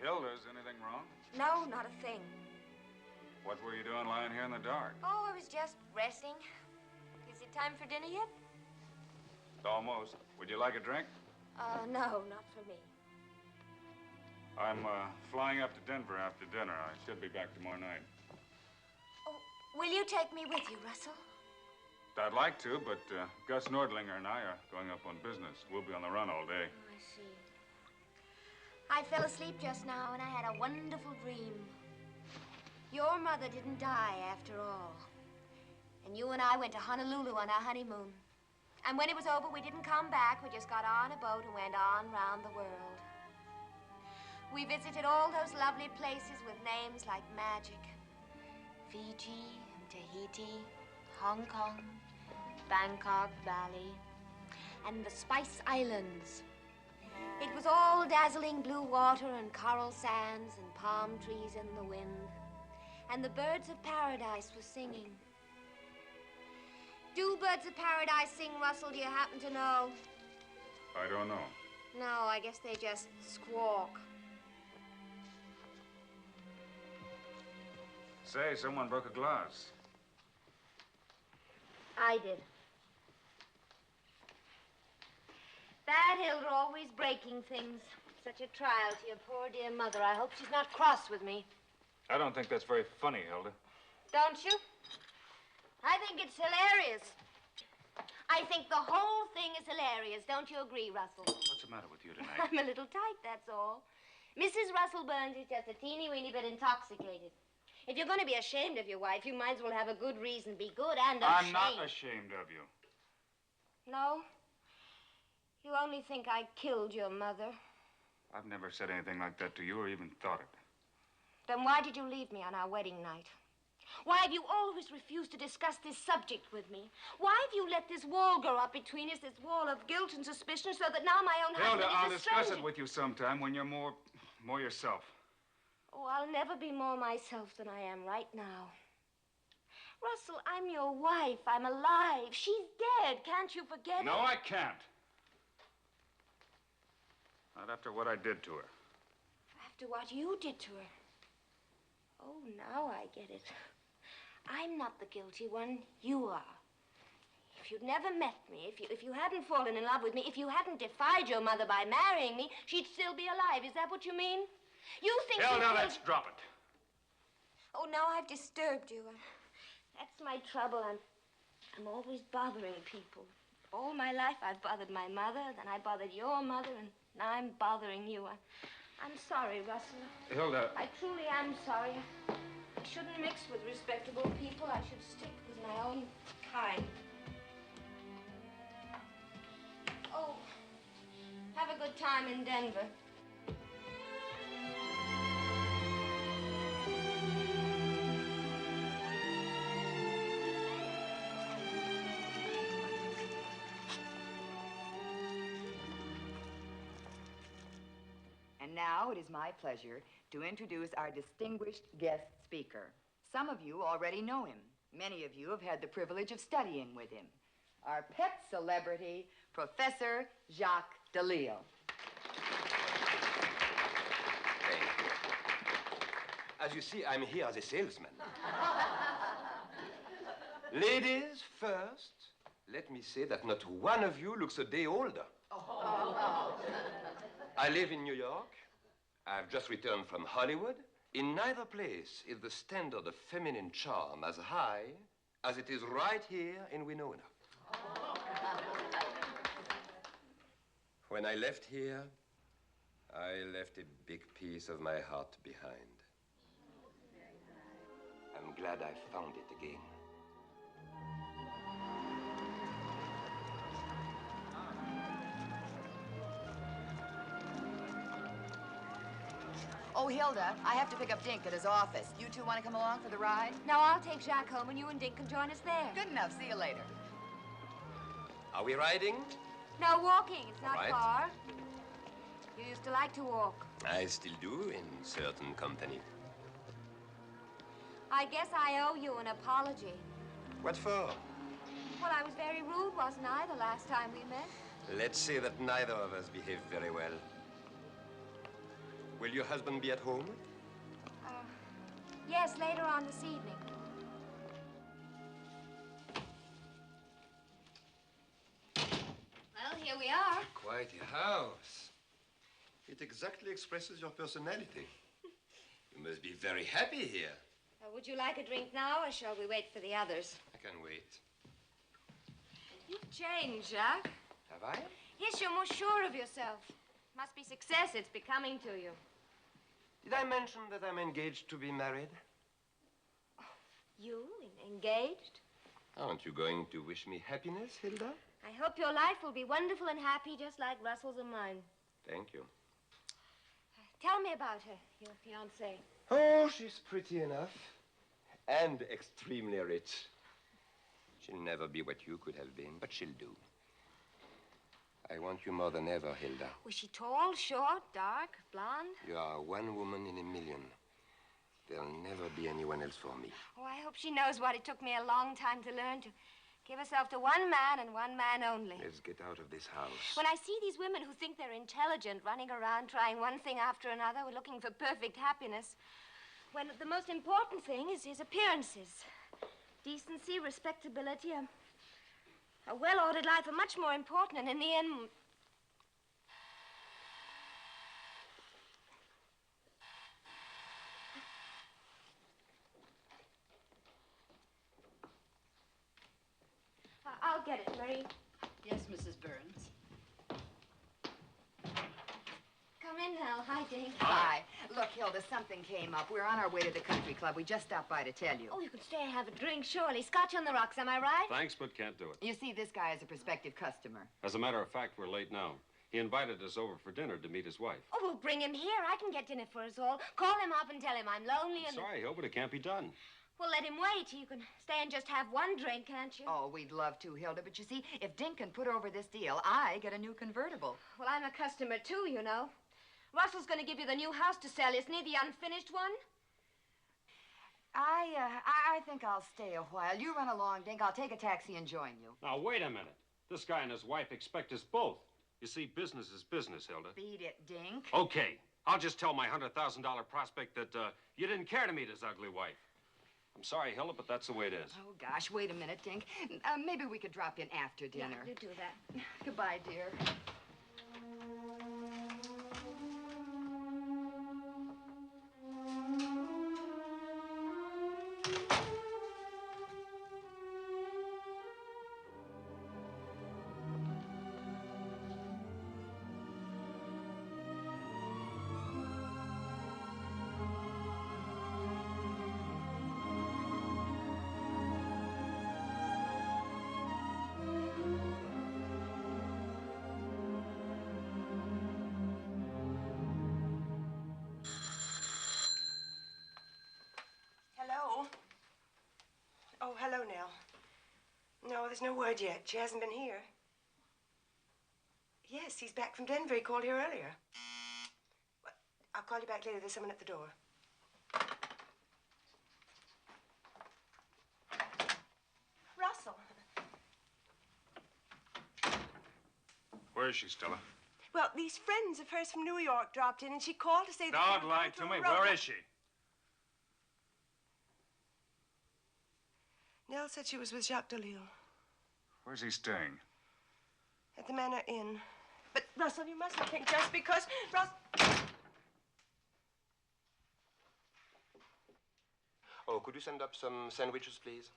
Hilda, is anything wrong? No, not a thing. What were you doing lying here in the dark? Oh, I was just resting. Is it time for dinner yet? Almost. Would you like a drink? No, not for me. I'm flying up to Denver after dinner. I should be back tomorrow night. Oh, will you take me with you, Russell? I'd like to, but Gus Nordlinger and I are going up on business. We'll be on the run all day. Oh, I see. I fell asleep just now, and I had a wonderful dream. Your mother didn't die after all. And you and I went to Honolulu on our honeymoon. And when it was over, we didn't come back. We just got on a boat and went on round the world. We visited all those lovely places with names like magic. Fiji, Tahiti, Hong Kong, Bangkok, Bali, and the Spice Islands. It was all dazzling blue water and coral sands and palm trees in the wind. And the birds of paradise were singing. Do birds of paradise sing, Russell? Do you happen to know? I don't know. No, I guess they just squawk. Say, someone broke a glass. I did. Bad Hilda, always breaking things. Such a trial to your poor dear mother. I hope she's not cross with me. I don't think that's very funny, Hilda. Don't you? I think it's hilarious. I think the whole thing is hilarious. Don't you agree, Russell? What's the matter with you tonight? I'm a little tight, that's all. Mrs. Russell Burns is just a teeny-weeny bit intoxicated. If you're going to be ashamed of your wife, you might as well have a good reason. Be good and ashamed. I'm not ashamed of you. No? You only think I killed your mother. I've never said anything like that to you or even thought it. Then why did you leave me on our wedding night? Why have you always refused to discuss this subject with me? Why have you let this wall grow up between us, this wall of guilt and suspicion, so that now my own husband Hilda, is I'll a discuss stranger? it with you sometime when you're more yourself. Oh, I'll never be more myself than I am right now. Russell, I'm your wife. I'm alive. She's dead. Can't you forget it? No, I can't. Not after what I did to her. After what you did to her. Oh, now I get it. I'm not the guilty one. You are. If you'd never met me, if you hadn't fallen in love with me, if you hadn't defied your mother by marrying me, she'd still be alive. Is that what you mean? You think... Hell, now let's drop it. Oh, now I've disturbed you. That's my trouble. I'm always bothering people. All my life I've bothered my mother, then I bothered your mother, and now I'm bothering you. I'm sorry, Russell. Hilda. I truly am sorry. I shouldn't mix with respectable people. I should stick with my own kind. Oh, have a good time in Denver. And now it is my pleasure to introduce our distinguished guest speaker. Some of you already know him. Many of you have had the privilege of studying with him. Our pet celebrity, Professor Jacques Delisle. Thank you. As you see, I'm here as a salesman. Ladies first, let me say that not one of you looks a day older. I live in New York. I've just returned from Hollywood. In neither place is the standard of feminine charm as high as it is right here in Winona. When I left here, I left a big piece of my heart behind. I'm glad I found it again. Oh, Hilda, I have to pick up Dink at his office. You two want to come along for the ride? No, I'll take Jacques home, and you and Dink can join us there. Good enough. See you later. Are we riding? No, walking. It's not All right. far. You used to like to walk. I still do in certain company. I guess I owe you an apology. What for? Well, I was very rude, wasn't I, the last time we met? Let's say that neither of us behaved very well. Will your husband be at home? Yes, later on this evening. Well, here we are. Quite a house. It exactly expresses your personality. You must be very happy here. Would you like a drink now, or shall we wait for the others? I can wait. You've changed, Jacques. Have I? Yes, you're more sure of yourself. Must be success. It's becoming to you. Did I mention that I'm engaged to be married? You engaged? Aren't you going to wish me happiness, Hilda? I hope your life will be wonderful and happy, just like Russell's and mine. Thank you. Tell me about her, your fiancée. Oh, she's pretty enough. And extremely rich. She'll never be what you could have been, but she'll do. I want you more than ever, Hilda. Was she tall, short, dark, blonde? You are one woman in a million. There'll never be anyone else for me. Oh, I hope she knows what it took me a long time to learn to Give herself to one man and one man only. Let's get out of this house. When I see these women who think they're intelligent running around trying one thing after another, looking for perfect happiness, when the most important thing is his appearances. Decency, respectability, a well-ordered life are much more important, and in the end... I'll get it, Marie. Yes, Mrs. Burns. Come in now. Hi, Dink. Hi. Look, Hilda, something came up. We're on our way to the country club. We just stopped by to tell you. Oh, you can stay and have a drink, surely. Scotch on the rocks, am I right? Thanks, but can't do it. You see, this guy is a prospective customer. As a matter of fact, we're late now. He invited us over for dinner to meet his wife. Oh, we'll bring him here. I can get dinner for us all. Call him up and tell him I'm lonely and... Sorry, Hill, but it can't be done. Well, let him wait. You can stay and just have one drink, can't you? Oh, we'd love to, Hilda, but you see, if Dink can put over this deal, I get a new convertible. Well, I'm a customer, too, you know. Russell's going to give you the new house to sell, isn't he? The unfinished one? I think I'll stay a while. You run along, Dink. I'll take a taxi and join you. Now, wait a minute. This guy and his wife expect us both. You see, business is business, Hilda. Beat it, Dink. Okay. I'll just tell my $100,000 prospect that you didn't care to meet his ugly wife. I'm sorry, Hilda, but that's the way it is. Oh, gosh, wait a minute, Dink. Maybe we could drop in after dinner. Yeah, you do that. Goodbye, dear. Oh, hello, Nell. No, there's no word yet. She hasn't been here. Yes, he's back from Denver. He called here earlier. Well, I'll call you back later. There's someone at the door. Russell. Where is she, Stella? Well, these friends of hers from New York dropped in, and she called to say that... Don't lie to me. Where is she? Nell said she was with Jacques Delisle. Where's he staying? At the Manor Inn. But, Russell, you mustn't think just because... Oh, could you send up some sandwiches, please?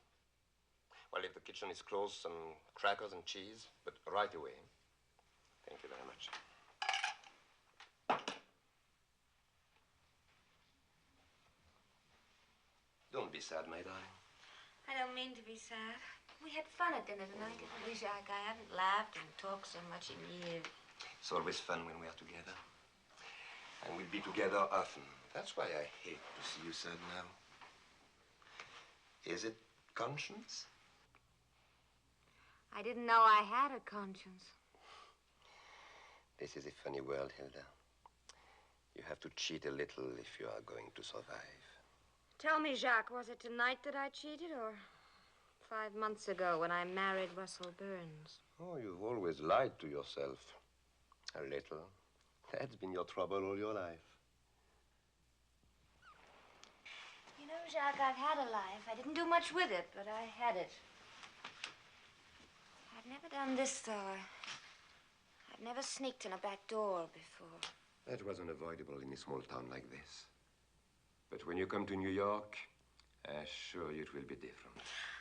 Well, if the kitchen is closed, some crackers and cheese, but right away. Thank you very much. Don't be sad, my darling. I don't mean to be sad. We had fun at dinner tonight, didn't we, Jacques? I haven't laughed and talked so much in years. It's always fun when we're together. And we'll be together often. That's why I hate to see you sad now. Is it conscience? I didn't know I had a conscience. This is a funny world, Hilda. You have to cheat a little if you are going to survive. Tell me, Jacques, was it tonight that I cheated, or 5 months ago when I married Russell Burns? Oh, you've always lied to yourself. A little. That's been your trouble all your life. You know, Jacques, I've had a life. I didn't do much with it, but I had it. I've never done this, though. I've never sneaked in a back door before. That was unavoidable in a small town like this. But when you come to New York, I assure you it will be different.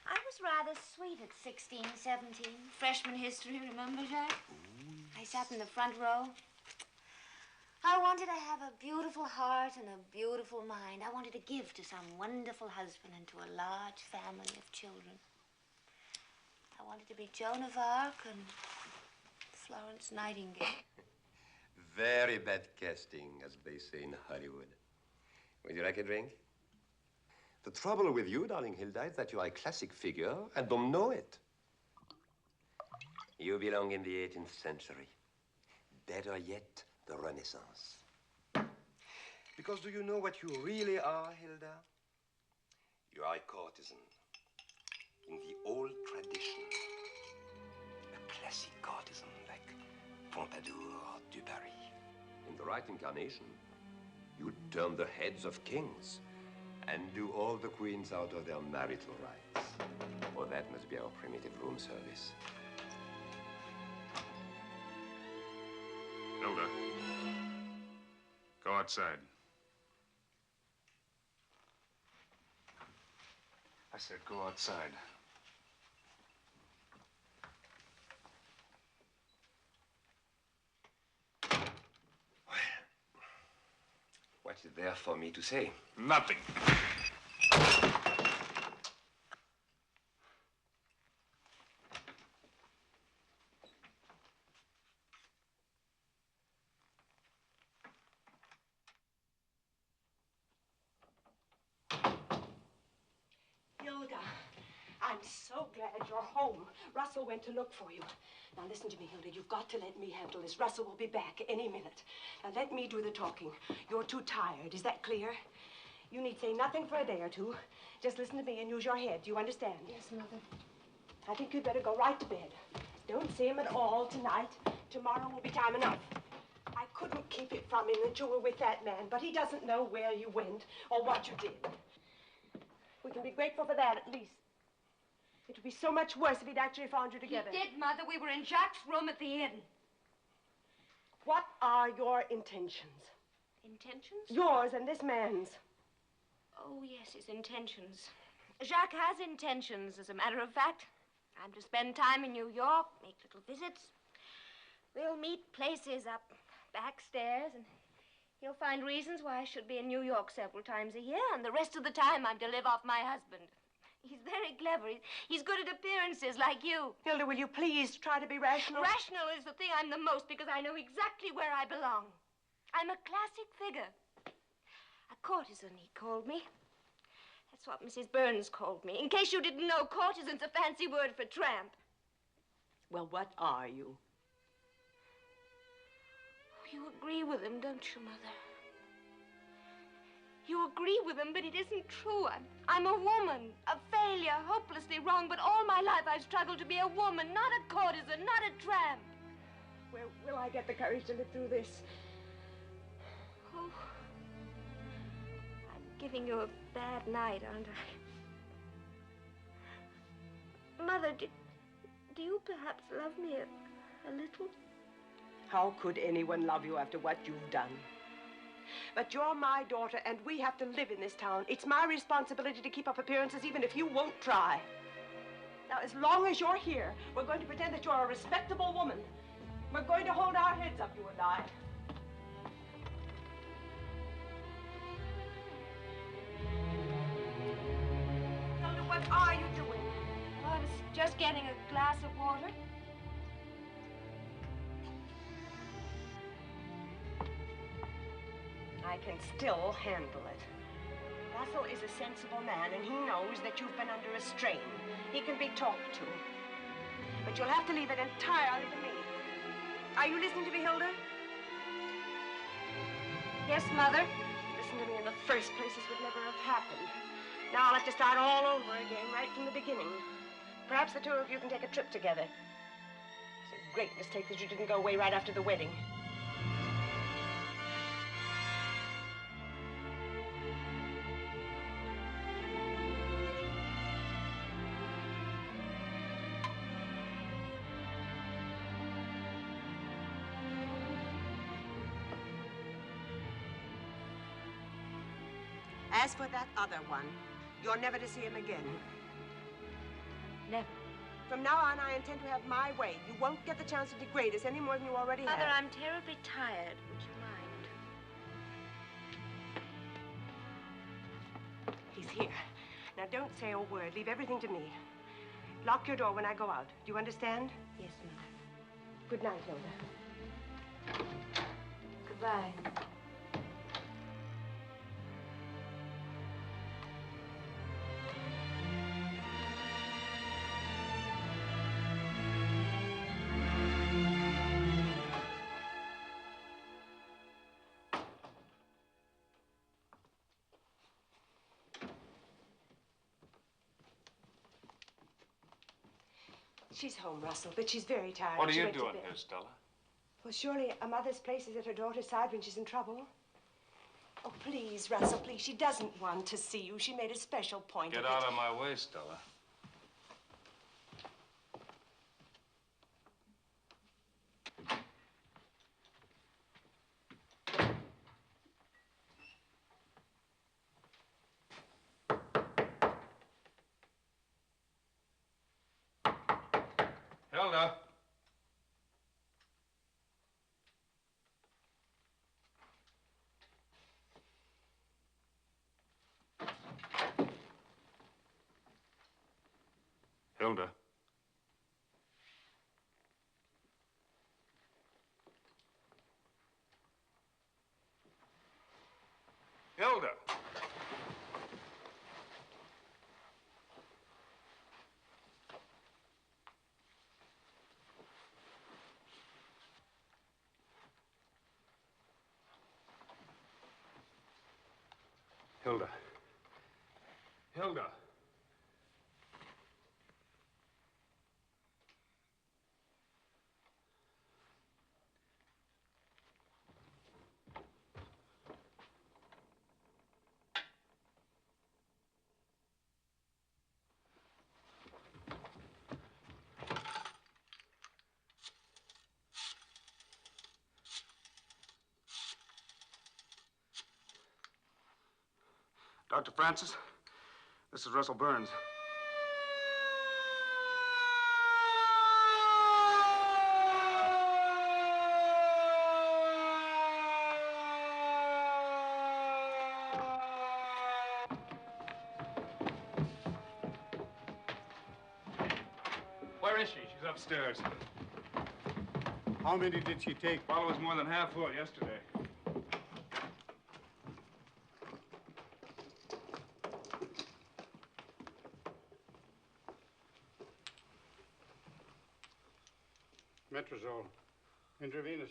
I was rather sweet at 16, 17. Freshman history, remember, Jacques? I sat in the front row. I wanted to have a beautiful heart and a beautiful mind. I wanted to give to some wonderful husband and to a large family of children. I wanted to be Joan of Arc and Florence Nightingale. Very bad casting, as they say in Hollywood. Would you like a drink? The trouble with you, darling Hilda, is that you are a classic figure and don't know it. You belong in the 18th century. Better yet, the Renaissance. Because do you know what you really are, Hilda? You are a courtesan. in the old tradition. A classic courtesan like Pompadour or Dubarry. In the right incarnation, you'd turn the heads of kings and do all the queens out of their marital rights. Oh, that must be our primitive room service. Hilda, go outside. I said go outside. What is there for me to say? Nothing. Hilda, I'm so glad you're home. Russell went to look for you. Now listen to me, Hilda. You've got to let me handle this. Russell will be back any minute. Now let me do the talking. You're too tired. Is that clear? You need say nothing for a day or two. Just listen to me and use your head. Do you understand? Yes, Mother. I think you'd better go right to bed. Don't see him at all tonight. Tomorrow will be time enough. I couldn't keep it from him that you were with that man, but he doesn't know where you went or what you did. We can be grateful for that, at least. It would be so much worse if he'd actually found you together. He did, Mother. We were in Jacques' room at the inn. What are your intentions? Intentions? Yours and this man's. Oh, yes, his intentions. Jacques has intentions, as a matter of fact. I'm to spend time in New York, make little visits. We'll meet places up backstairs, and he'll find reasons why I should be in New York several times a year, and the rest of the time I'm to live off my husband. He's very clever. He's good at appearances, like you. Hilda, will you please try to be rational? Rational is the thing I'm the most, because I know exactly where I belong. I'm a classic figure. A courtesan, he called me. That's what Mrs. Burns called me. In case you didn't know, courtesan's a fancy word for tramp. Well, what are you? You agree with him, don't you, Mother? You agree with him, but it isn't true. I'm a woman, a failure, hopelessly wrong, but all my life I've struggled to be a woman, not a courtesan, not a tramp. Where will I get the courage to live through this? Oh, I'm giving you a bad night, aren't I? Mother, do you perhaps love me a little? How could anyone love you after what you've done? But you're my daughter, and we have to live in this town. It's my responsibility to keep up appearances, even if you won't try. Now, as long as you're here, we're going to pretend that you're a respectable woman. We're going to hold our heads up, you and I. Hilda, what are you doing? Oh, I was just getting a glass of water. I can still handle it. Russell is a sensible man, and he knows that you've been under a strain. He can be talked to. But you'll have to leave it entirely to me. Are you listening to me, Hilda? Yes, Mother? Listen to me in the first place. This would never have happened. Now I'll have to start all over again, right from the beginning. Perhaps the two of you can take a trip together. It's a great mistake that you didn't go away right after the wedding. As for that other one, you're never to see him again. Never. From now on, I intend to have my way. You won't get the chance to degrade us any more than you already have. Mother, I'm terribly tired. Would you mind? He's here. Now, don't say a word. Leave everything to me. Lock your door when I go out. Do you understand? Yes, Mother. Good night, Hilda. Goodbye. She's home, Russell, but she's very tired. What are She you went to doing bed. here, Stella? Well, surely a mother's place is at her daughter's side when she's in trouble. Oh, please, Russell, please. She doesn't want to see you. She made a special point Get of out it. of my way, Stella. Hilda. Hilda. Hilda. Hilda. Hilda. Dr. Francis, this is Russell Burns. Where is she? She's upstairs. How many did she take? Bottle was more than half full yesterday. Metrazole. Intravenous.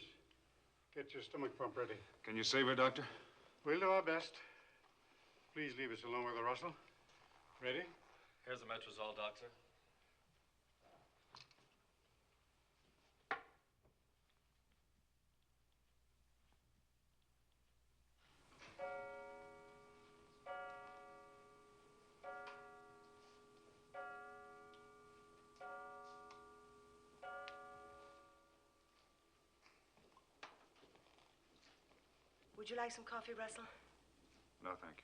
Get your stomach pump ready. Can you save her, Doctor? We'll do our best. Please leave us alone with her, Russell. Ready? Here's the Metrazole, Doctor. Would you like some coffee, Russell? No, thank you.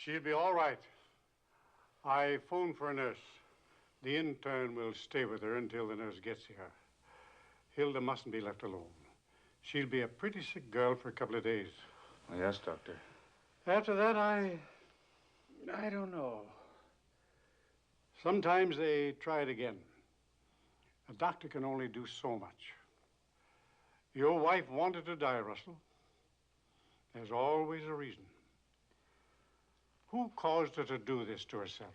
She'll be all right. I phoned for a nurse. The intern will stay with her until the nurse gets here. Hilda mustn't be left alone. She'll be a pretty sick girl for a couple of days. Oh, yes, Doctor. After that, I don't know. Sometimes they try it again. A doctor can only do so much. Your wife wanted to die, Russell. There's always a reason. Who caused her to do this to herself?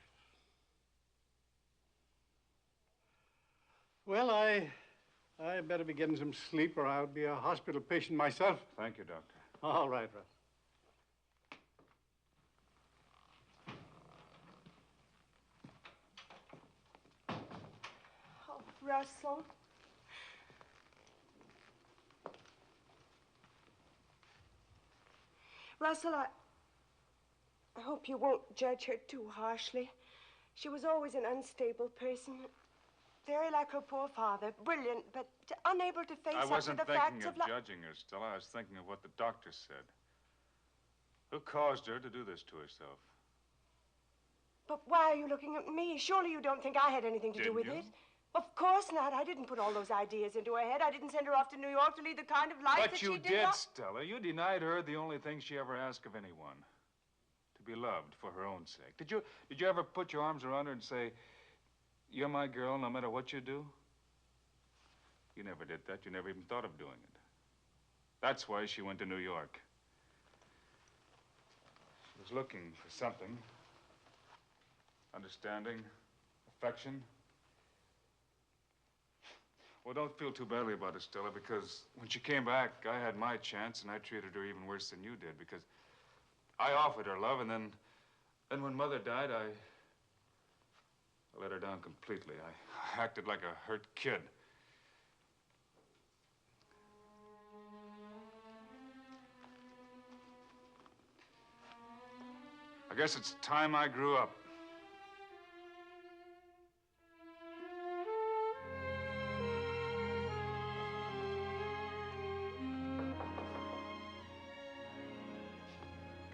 Well, I better be getting some sleep or I'll be a hospital patient myself. Thank you, Doctor. All right, Russ. Oh, Russell. Russell, I hope you won't judge her too harshly. She was always an unstable person. Very like her poor father. Brilliant, but unable to face up to the facts of life. I wasn't thinking of judging her, Stella. I was thinking of what the doctor said. Who caused her to do this to herself? But why are you looking at me? Surely you don't think I had anything to do with it? Of course not. I didn't put all those ideas into her head. I didn't send her off to New York to lead the kind of life that she did. But you did, Stella. You denied her the only thing she ever asked of anyone. To be loved for her own sake. Did you ever put your arms around her and say, "You're my girl no matter what you do"? You never did that. You never even thought of doing it. That's why she went to New York. She was looking for something. Understanding, affection. Well, don't feel too badly about it, Stella, because when she came back, I had my chance, and I treated her even worse than you did, because I offered her love, and then when Mother died, I let her down completely. I acted like a hurt kid. I guess it's time I grew up.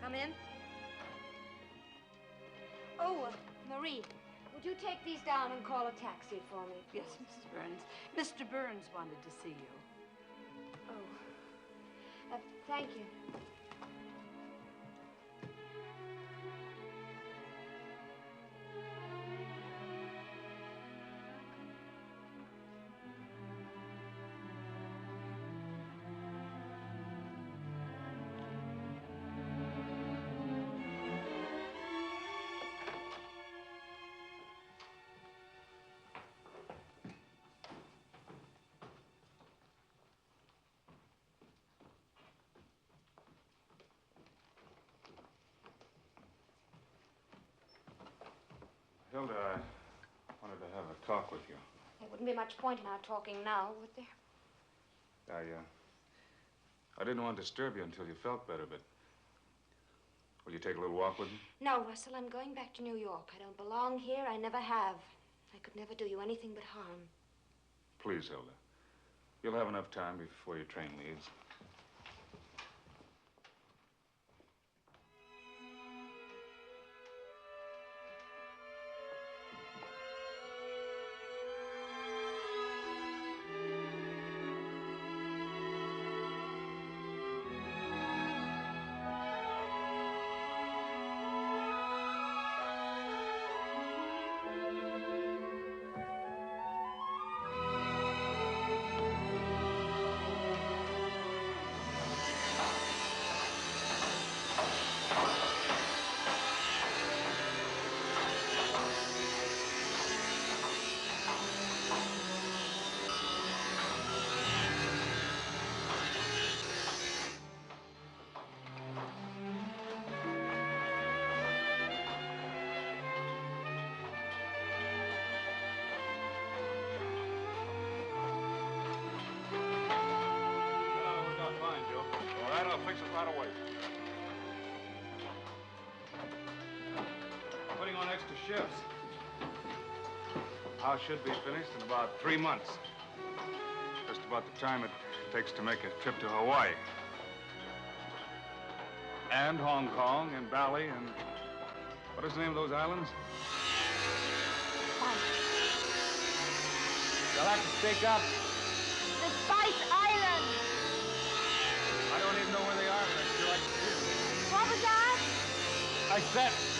Come in. Oh, Marie, would you take these down and call a taxi for me? Yes, Mrs. Burns. Mr. Burns wanted to see you. Oh. Thank you. Hilda, I wanted to have a talk with you. There wouldn't be much point in our talking now, would there? I didn't want to disturb you until you felt better, but will you take a little walk with me? No, Russell, I'm going back to New York. I don't belong here. I never have. I could never do you anything but harm. Please, Hilda. You'll have enough time before your train leaves. I'll fix it right away. I'm putting on extra shifts. House should be finished in about 3 months. Just about the time it takes to make a trip to Hawaii. And Hong Kong and Bali and... what is the name of those islands? You'll have to speak up. The Spice Islands. I don't even know where they are, but I'd sure like to see them. What was that? I said...